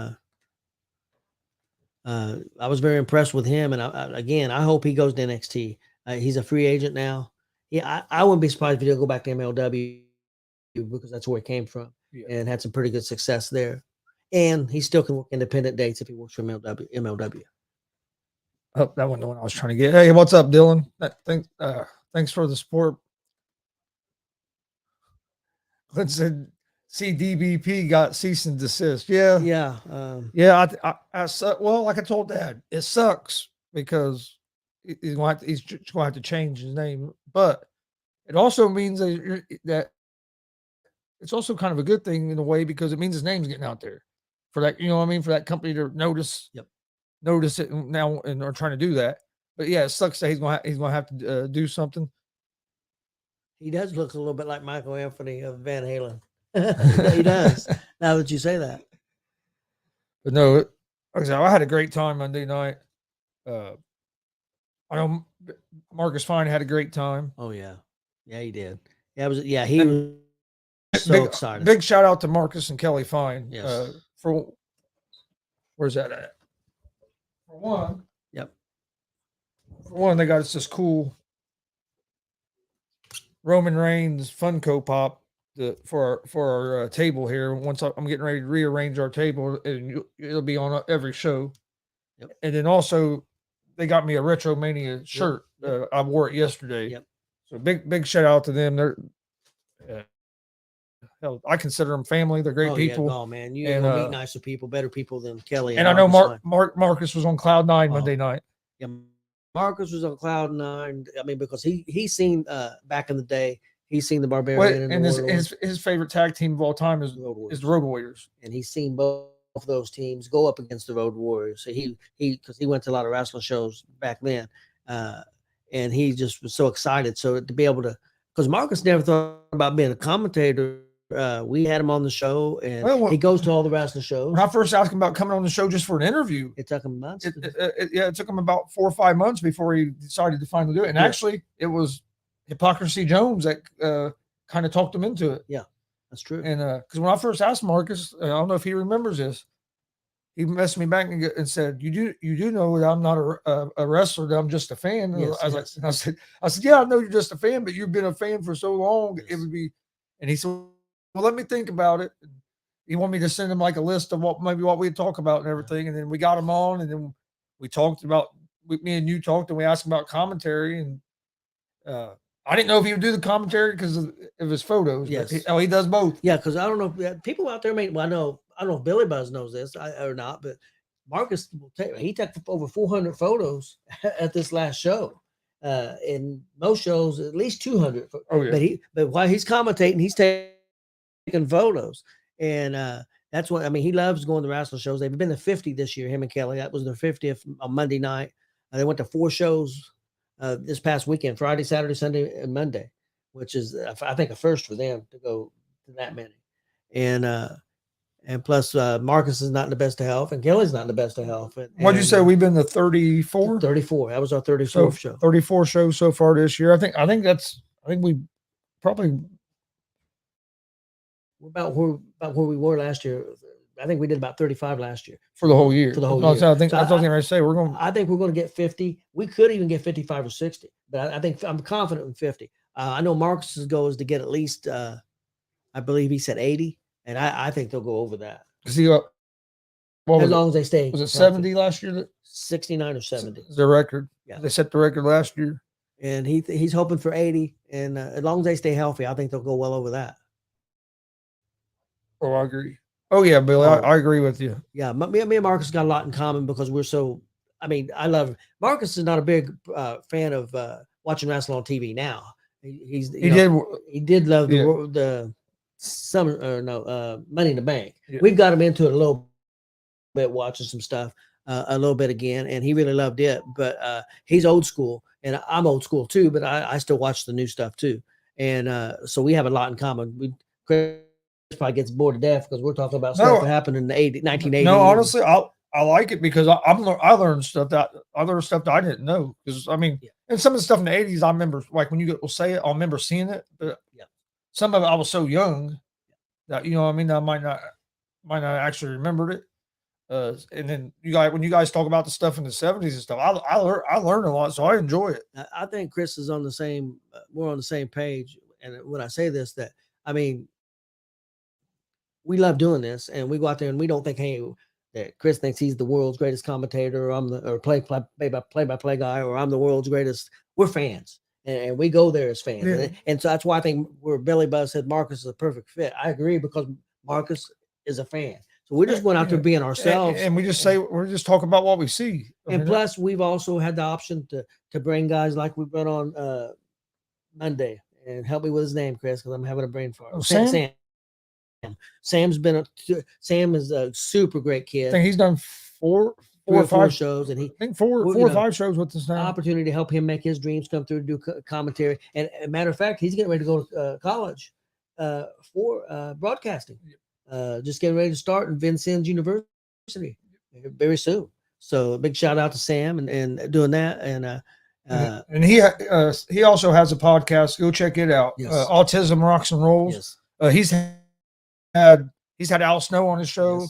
I was very impressed with him. And I hope he goes to NXT. He's a free agent now. Yeah, I wouldn't be surprised if he did go back to MLW, because that's where he came from, and had some pretty good success there. And he still can work independent dates if he works for MLW. Oh, that wasn't the one I was trying to get. Hey, what's up, Dylan? Thanks for the support. Clint said CDBP got cease and desist. Yeah. Well, like I told Dad, it sucks because he's going to have to change his name. But it also means that it's also kind of a good thing in a way, because it means his name's getting out there for that, you know what I mean? For that company to notice it now, and are trying to do that. But yeah, it sucks that he's going to have to do something. He does look a little bit like Michael Anthony of Van Halen. He does. Now that you say that. But no, like I said, I had a great time Monday night. I know Marcus Fine had a great time. Oh yeah, he did. He was so excited. Big shout out to Marcus and Kelly Fine. Yes. For where's that at? For one, they got us this cool Roman Reigns Funko Pop for our table here. Once I'm getting ready to rearrange our table, and it'll be on every show. Yep. And then also they got me a Retro Mania shirt. I wore it yesterday. Yep. So big shout out to them. They're hell, I consider them family. They're great people. Oh man, you meet nicer people, better people than Kelly. And I know Marcus was on cloud 9 Monday night. Yeah, Marcus was on cloud 9. I mean, because he's seen back in the day, he's seen the Barbarian and his favorite tag team of all time is the Road Warriors, and he's seen both of those teams go up against the Road Warriors. So because he went to a lot of wrestling shows back then, and he just was so excited. So to be able to, because Marcus never thought about being a commentator. We had him on the show, and he goes to all the wrestling shows. When I first asked him about coming on the show just for an interview, it took him months. It took him about 4 or 5 months before he decided to finally do it. And actually, it was Hypocrisy Jones that kind of talked him into it. Yeah, that's true. And because when I first asked Marcus, I don't know if he remembers this, he messaged me back and said, "You do know that I'm not a wrestler, that I'm just a fan." Yes, I said, "Yeah, I know you're just a fan, but you've been a fan for so long, it would be." And he said, "Well, let me think about it." He wanted me to send him like a list of what we'd talk about and everything. And then we got him on, and then we talked about, me and you talked, and we asked him about commentary. And I didn't know if he would do the commentary because of his photos. Yes. He does both. Yeah, because I don't know, people out there I don't know if Billy Buzz knows this or not, but Marcus he took over 400 photos at this last show. In most shows, at least 200. Oh yeah. But while he's commentating, he's taking photos, and that's what he loves going to wrestling shows. They've been to 50 this year. Him and Kelly. That was their 50th on Monday night. They went to 4 shows this past weekend: Friday, Saturday, Sunday, and Monday, which is I think a first for them to go to that many. And plus, Marcus is not in the best of health, and Kelly's not in the best of health. What'd you say? We've been to 34? 34. That was our 34th show. 34 shows so far this year. I think we probably. We're about where we were last year. I think we did about 35 last year. For the whole year. For the whole year. So I think that's what I was going to say. I think we're going to get 50. We could even get 55 or 60, but I think I'm confident in 50. I know Marcus's goal is to get at least I believe he said 80, and I think they'll go over that See what as was long it? as they stay. Was it healthy. 70 last year? 69 or 70. Is the record? Yeah. They set the record last year. And he's hoping for 80, and as long as they stay healthy, I think they'll go well over that. Oh, I agree. Oh yeah, Billy, I agree with you. Yeah, me and Marcus got a lot in common because we're so. I mean, I love Marcus is not a big fan of watching wrestling on TV now. He did love the summer or no Money in the Bank. Yeah. We've got him into it a little bit, watching some stuff a little bit again, and he really loved it. But he's old school, and I'm old school too. But I still watch the new stuff too, and so we have a lot in common. Chris probably gets bored to death because we're talking about stuff that happened in the 1980s. No, honestly, I like it because I learned stuff that I didn't know. Because I mean, and some of the stuff in the 80s, I remember, like when you will say it, I remember seeing it, but some of it I was so young that I mean, I might not actually remembered it. And then when you guys talk about the stuff in the 70s and stuff, I learned a lot, so I enjoy it. I think Chris is on the same. We're on the same page, and when I say this, that I mean, we love doing this, and we go out there and we don't think, hey, that Chris thinks he's the world's greatest commentator, or I'm the play-by-play guy, or I'm the world's greatest. We're fans, and we go there as fans, and so that's why I think where Billy Buzz said Marcus is a perfect fit. I agree because Marcus is a fan. So we just went out there being ourselves, and we just say we're just talking about what we see. And plus, we've also had the option to bring guys like we brought on Monday, and help me with his name, Chris, because I'm having a brain fart. Sam. Sam is a super great kid. I think he's done four or five shows, and I think four or five shows with this now. Opportunity to help him make his dreams come through, to do commentary. And a matter of fact, he's getting ready to go to college for broadcasting. Just getting ready to start in Vincennes University very soon. So a big shout out to Sam and doing that. And he also has a podcast. Go check it out. Yes. Autism Rocks and Rolls. Yes. He's had Al Snow on his show.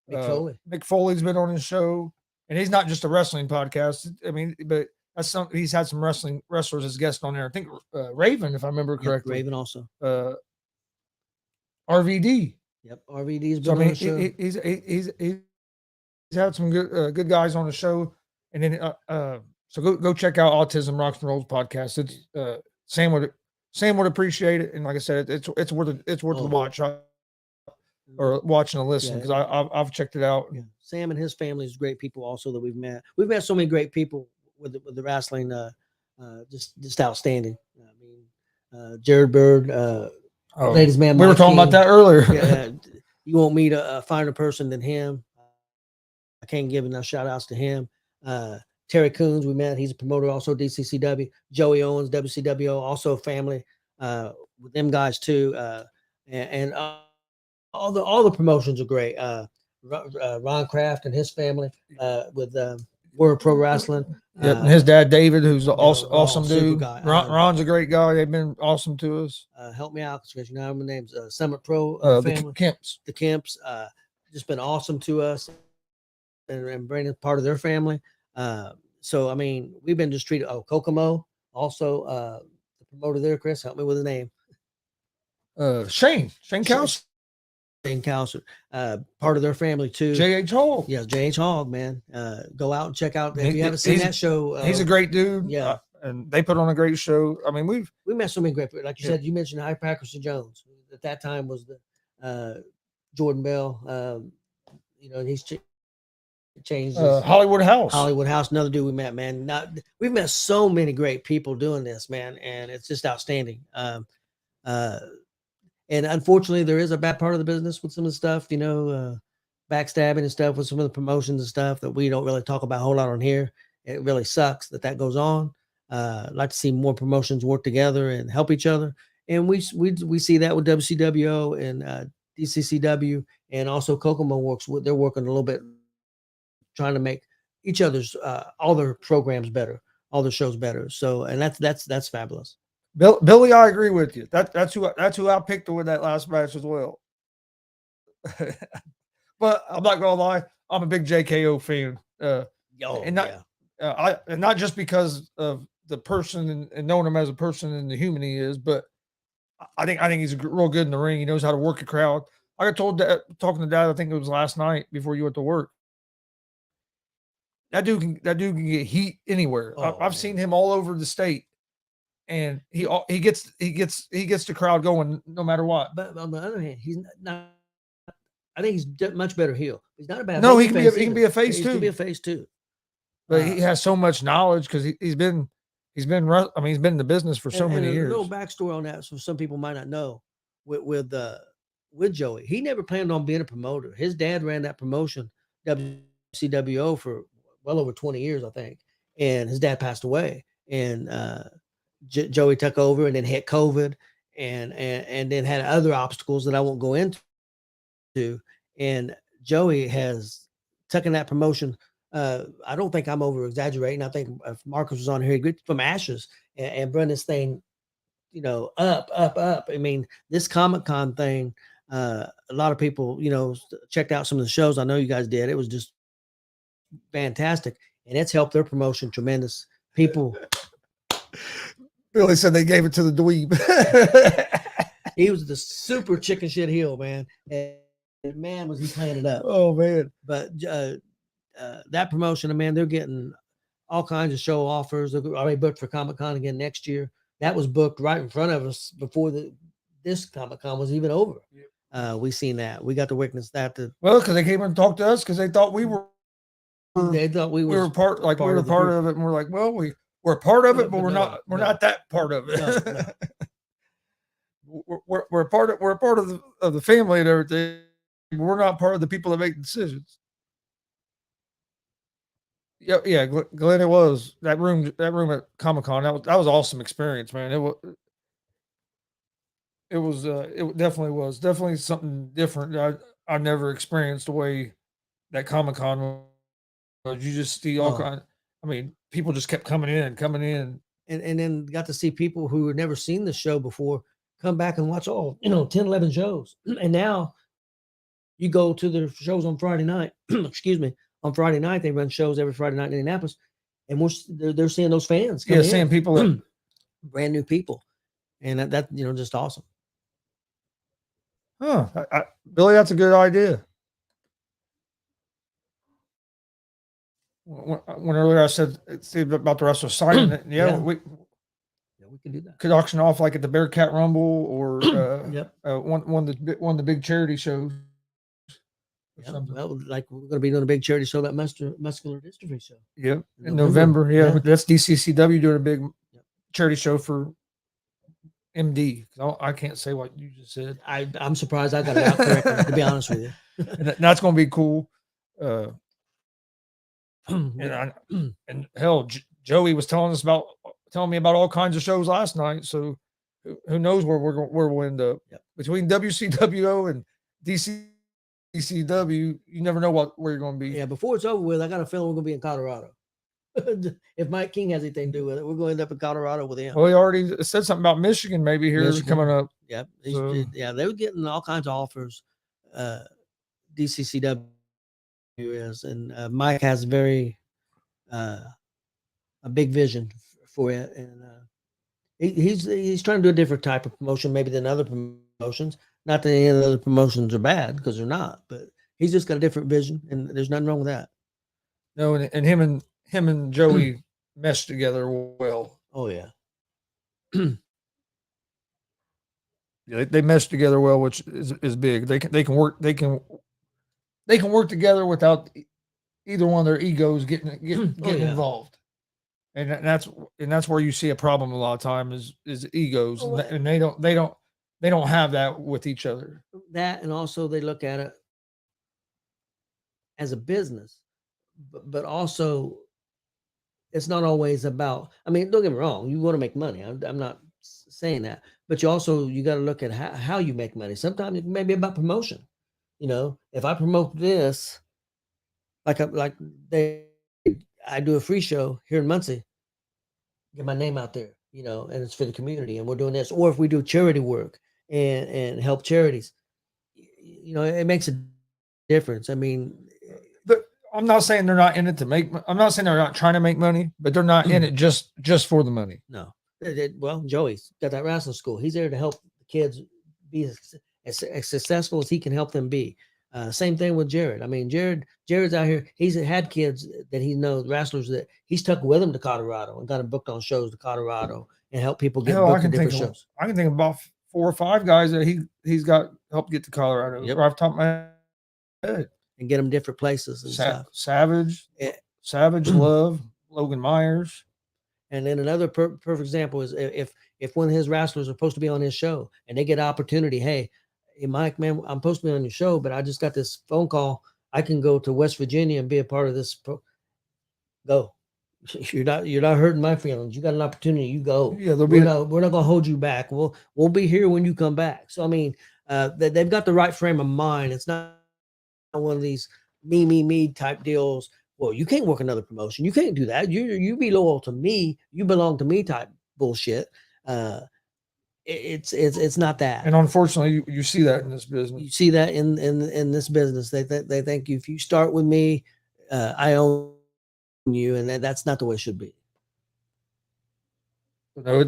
Yes. Mick Foley's been on his show, and he's not just a wrestling podcast. I mean, but he's had some wrestlers as guests on there. I think Raven, if I remember correctly. Raven also. RVD. Yep, RVD's been on the show. He's had some good guys on the show, and then so go check out Autism Rocks and Rolls podcast. It's Sam would appreciate it, and like I said, it's worth the watch or watching a listen because I've checked it out. Yeah. Sam and his family is great people also that we've met. We've met so many great people with the wrestling, just outstanding. I mean, Jared Bird, ladies man. We were talking about that earlier. Yeah, you won't meet a finer person than him. I can't give enough shout outs to him. Terry Coons, we met. He's a promoter, also DCCW. Joey Owens, WCWO, also family with them guys too. And all the promotions are great. Ron Kraft and his family with World Pro Wrestling. And his dad David, who's awesome dude. Ron's a great guy. They've been awesome to us. Help me out because my name's Summit Pro family. The Kemps. Just been awesome to us, and bringing part of their family. So I mean, we've been just treated. Kokomo also the promoter there. Chris, help me with the name. Shane Kouser. Shane Kouser, part of their family too. J.H. Hogg. Yeah, J.H. Hogg, man. Go out and check out if you haven't seen that show. He's a great dude. Yeah, and they put on a great show. I mean, we met so many great people. Like you said, you mentioned Hyde Patterson Jones. At that time was the Jordan Bell. He's changed. Hollywood House. Another dude we met, man. We've met so many great people doing this, man, and it's just outstanding. And unfortunately, there is a bad part of the business with some of the stuff, backstabbing and stuff with some of the promotions and stuff that we don't really talk about a whole lot on here. It really sucks that goes on. I'd like to see more promotions work together and help each other. And we see that with WCWO and DCCW, and also Kokomo they're working a little bit, trying to make each other's all their programs better, all their shows better. So, and that's fabulous. Billy, I agree with you. That's who I picked to win that last match as well. But I'm not gonna lie, I'm a big JKO fan. And not just because of the person and knowing him as a person and the human he is, but I think he's real good in the ring. He knows how to work a crowd. I got told that talking to Dad, I think it was last night before you went to work. That dude can get heat anywhere. I've seen him all over the state, and he gets the crowd going no matter what. But on the other hand, he's not. I think he's much better heel. He's not a bad. No, he can be a face too. He can be a face too. But he has so much knowledge because he's been in the business for so many years. A little backstory on that, so some people might not know. With Joey, he never planned on being a promoter. His dad ran that promotion, WCWO, for well over 20 years, I think. And his dad passed away, and Joey took over, and then hit COVID, and then had other obstacles that I won't go into. And Joey has taken that promotion. I don't think I'm over exaggerating. I think if Marcus was on here, he'd get from ashes and run this thing, up. I mean, this Comic-Con thing, a lot of people, checked out some of the shows. I know you guys did. It was just fantastic, and it's helped their promotion tremendous. People. Billy said they gave it to the dweeb. He was the super chicken shit heel, man. And man, was he playing it up. Oh, man. But that promotion, man, they're getting all kinds of show offers. They're already booked for Comic-Con again next year. That was booked right in front of us before this Comic-Con was even over. We seen that. We got to witness that. Because they came and talked to us because they thought we were. They thought we were part of it, and we're like, well, we're part of it, but we're not that part of it. No. we're a part of the family and everything. We're not part of the people that make the decisions. Yeah, Glenn, it was that room at Comic-Con. That was an awesome experience, man. It definitely something different. I never experienced the way that Comic-Con was. You just see all kinds. I mean, people just kept coming in, and then got to see people who had never seen the show before come back and watch all 10, 11 shows. And now you go to the shows on Friday night. Excuse me. On Friday night, they run shows every Friday night in Indianapolis, and they're seeing those fans. Seeing people, brand new people, and that just awesome. Huh, Billy, that's a good idea. When earlier I said about the rest of signing it, we can do that. Could auction off like at the Bearcat Rumble or one of the big charity shows. Well, like we're going to be doing a big charity show, that muscular dystrophy show. Yep, in November. Yeah, that's DCCW doing a big charity show for MD. I can't say what you just said. I'm surprised I got it out correctly, to be honest with you. And that's going to be cool. And hell, Joey was telling me about all kinds of shows last night. So who knows where we'll end up between WCWO and DCCW. You never know where you're going to be. Yeah, before it's over with, I got a feeling we're going to be in Colorado. If Mike King has anything to do with it, we're going to end up in Colorado with him. Well, he already said something about Michigan maybe coming up. Yep. They were getting all kinds of offers. DCCW is, and Mike has a big vision for it, and he's trying to do a different type of promotion maybe than other promotions. Not that any of the other promotions are bad, because they're not, but he's just got a different vision, and there's nothing wrong with that. No, and him and Joey meshed together well. Oh yeah. Yeah, they mesh together well, which is big. They can work together without either one of their egos getting involved. And that's where you see a problem a lot of times is egos, and they don't have that with each other. That, and also they look at it as a business, but also it's not always about. I mean, don't get me wrong. You want to make money. I'm not saying that, but you got to look at how you make money. Sometimes it may be about promotion. If I promote this, I do a free show here in Muncie, get my name out there, and it's for the community, and we're doing this. Or if we do charity work and help charities, it makes a difference. I mean, I'm not saying they're not in it to make. I'm not saying they're not trying to make money, but they're not in it just for the money. No. Well, Joey's got that wrestling school. He's there to help the kids be as successful as he can help them be. Same thing with Jared. I mean, Jared's out here. He's had kids that he knows, wrestlers that he's took with him to Colorado and got them booked on shows to Colorado and help people get Hell, booked to different shows. I can think of about 4 or 5 guys that he's got helped get to Colorado. Yep. Right off the top of my head. And get them different places and stuff. Savage, Yeah. Savage, Love, Logan Myers. And then another perfect example is if one of his wrestlers are supposed to be on his show and they get an opportunity, hey, Mike, man, I'm supposed to be on your show, but I just got this phone call. I can go to West Virginia and be a part of this. Go. You're not hurting my feelings. You got an opportunity. You go. Yeah, we're not going to hold you back. We'll be here when you come back. So I mean, they've got the right frame of mind. It's not one of these me type deals. Well, you can't work another promotion. You can't do that. You be loyal to me. You belong to me type bullshit. It's not that. And unfortunately, you see that in this business. You see that in this business. They think if you start with me, I own you, and that's not the way it should be. No,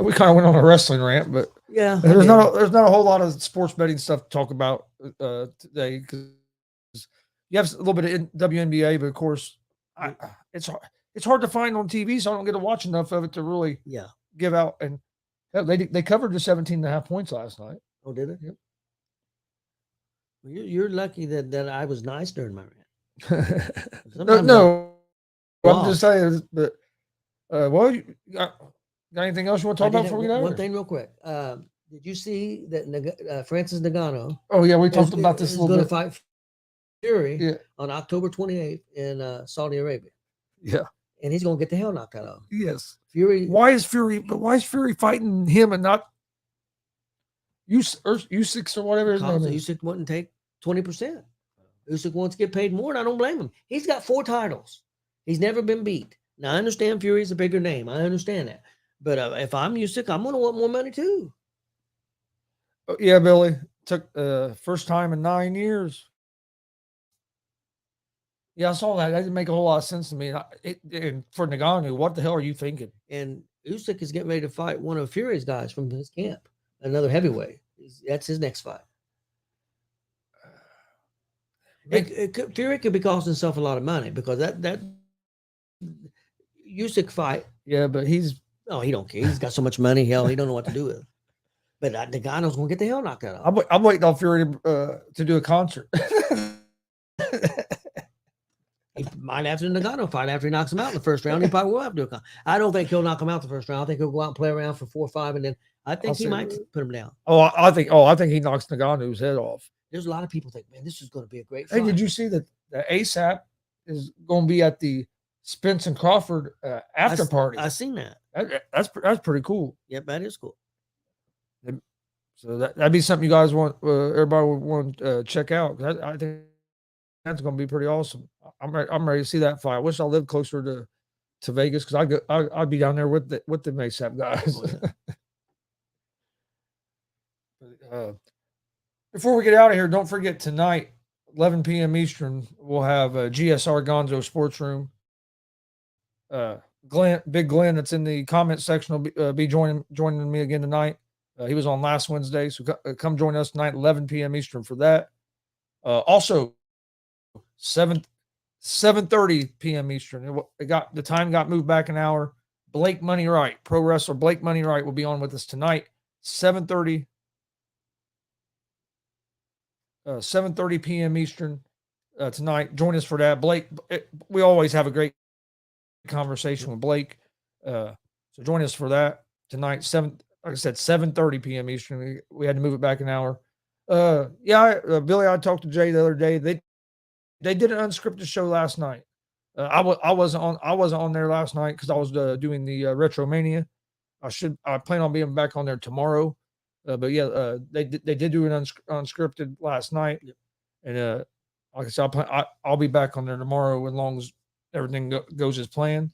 we kind of went on a wrestling rant, but yeah, there's not a whole lot of sports betting stuff to talk about today because you have a little bit of WNBA, but of course, it's hard to find on TV, so I don't get to watch enough of it to really give out. And they covered the 17.5 points last night. Oh, did it? Yep. Well, you're lucky that I was nice during my rant. No, I'm just saying. But well, you got anything else you want to talk about before we get out? One thing real quick. Did you see that Francis Ngannou? Oh yeah, we talked about this a little bit. Going to fight Fury on October 28th in Saudi Arabia. Yeah, and he's going to get the hell knocked out of him. Yes, Fury. Why is Fury fighting him and not Usyk or whatever his name is? Usyk wouldn't take 20%. Usyk wants to get paid more, and I don't blame him. He's got 4 titles. He's never been beat. Now I understand Fury's a bigger name. I understand that. But if I'm Usyk, I'm going to want more money too. Yeah, Billy. Took first time in 9 years. Yeah, I saw that. That didn't make a whole lot of sense to me. And for Ngannou, what the hell are you thinking? And Usyk is getting ready to fight one of Fury's guys from his camp, another heavyweight. That's his next fight. Fury could be costing himself a lot of money because that Usyk fight. Yeah, but he don't care. He's got so much money. Hell, he don't know what to do with it. But Ngannou's going to get the hell knocked out of him. I'm waiting on Fury to do a concert. He might have to Ngannou fight after he knocks him out in the first round. He probably will have to do a concert. I don't think he'll knock him out the first round. I think he'll go out and play around for 4 or 5, and then I think he might put him down. I think he knocks Ngannou's head off. There's a lot of people think, man, this is going to be a great fight. Hey, did you see that the ASAP is going to be at the Spence and Crawford after party? I seen that. That's pretty cool. Yep, that is cool. So that'd be something you guys want, everybody would want to check out. I think that's going to be pretty awesome. I'm ready to see that fight. I wish I lived closer to Vegas because I'd be down there with the ASAP guys. Before we get out of here, don't forget tonight, 11 p.m. Eastern, we'll have GSR Gonzo Sports Room. Big Glenn, that's in the comment section, will be joining me again tonight. He was on last Wednesday, so come join us tonight, 11 p.m. Eastern for that. Also, 7:30 p.m. Eastern. The time got moved back an hour. Blake Money Wright, pro wrestler Blake Money Wright, will be on with us tonight, 7:30 p.m. Eastern tonight. Join us for that. Blake, we always have a great conversation with Blake. So join us for that tonight. Like I said, 7:30 p.m. Eastern. We had to move it back an hour. Billy, I talked to Jay the other day. They did an unscripted show last night. I wasn't on there last night because I was doing the Retromania. I plan on being back on there tomorrow. But yeah, they did do an unscripted last night, and like I said, I'll be back on there tomorrow as long as everything goes as planned.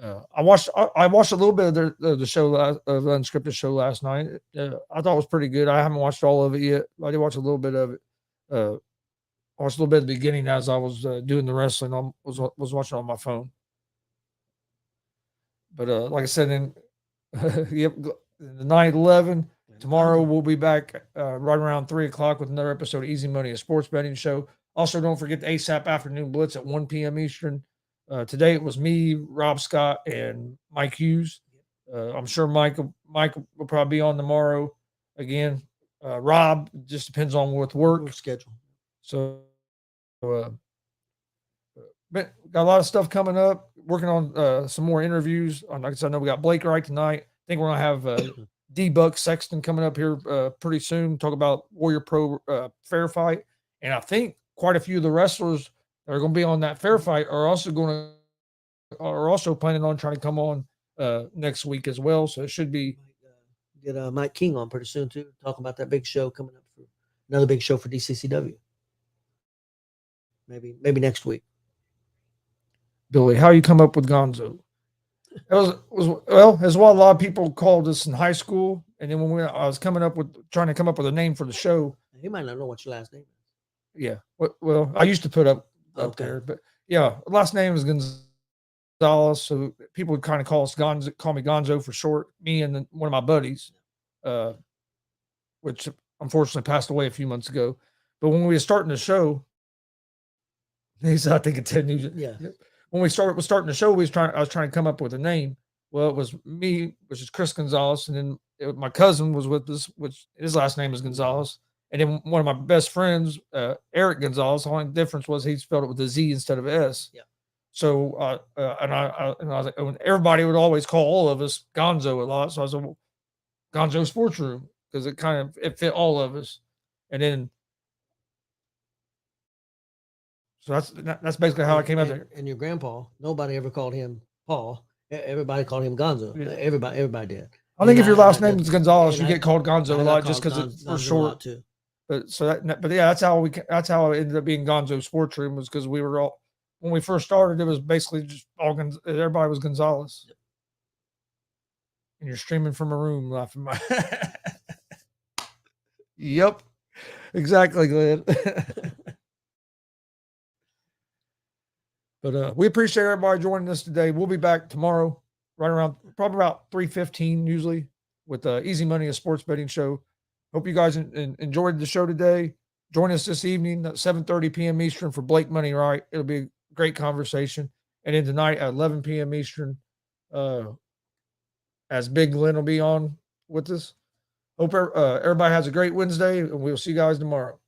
I watched a little bit of the show of the unscripted show last night. I thought it was pretty good. I haven't watched all of it yet. I did watch a little bit of it. I watched a little bit at the beginning as I was doing the wrestling. I was watching on my phone. But like I said, in the night 11, Tomorrow we'll be back right around 3 o'clock with another episode of Easy Money, a sports betting show. Also, don't forget the ASAP Afternoon Blitz at 1 p.m. Eastern. Today it was me, Rob Scott, and Mike Hughes. I'm sure Mike will probably be on tomorrow again. Rob, just depends on with work schedule. So, but got a lot of stuff coming up. Working on some more interviews. Like I said, I know we got Blake Wright tonight. I think we're gonna have D-Buck Sexton coming up here pretty soon. Talk about Warrior Pro Fair Fight, and I think quite a few of the wrestlers that are going to be on that Fair Fight are also planning on trying to come on next week as well. So it should be get Mike King on pretty soon too. Talking about that big show coming up for another big show for DCCW. Maybe next week. Billy, how you come up with Gonzo? It was as well. A lot of people called us in high school, and then when I was trying to come up with a name for the show. He might not know what your last name is. Yeah, well, I used to put up there, but yeah, last name is Gonzalez, so people would kind of call me Gonzo for short. Me and one of my buddies, which unfortunately passed away a few months ago. But when we were starting the show, he's I think it's 10 years. Yeah. When we starting the show, I was trying to come up with a name. Well, it was me, which is Chris Gonzalez, and then my cousin was with us, which his last name is Gonzalez, and then one of my best friends, Eric Gonzalez. The only difference was he spelled it with a Z instead of S. Yeah. So, and I was like, everybody would always call all of us Gonzo a lot. So I was like, well, Gonzo Sports Room, because it fit all of us, and then. So that's basically how I came out there. And your grandpa, nobody ever called him Paul. Everybody called him Gonzo. Yeah. Everybody did. I think if your last name is Gonzalez, you get called Gonzo a lot just because it's for short. Too. But yeah, that's how it ended up being Gonzo Sports Room, was because we were all, when we first started, it was basically just everybody was Gonzalez. Yep. And you're streaming from a room laughing. Yep, exactly, Glenn. But we appreciate everybody joining us today. We'll be back tomorrow, right around probably about 3:15 usually, with Easy Money, a sports betting show. Hope you guys enjoyed the show today. Join us this evening at 7:30 p.m. Eastern for Blake Money Right. It'll be a great conversation. And then tonight at 11 p.m. Eastern, as Big Glenn will be on with us. Hope everybody has a great Wednesday, and we'll see you guys tomorrow.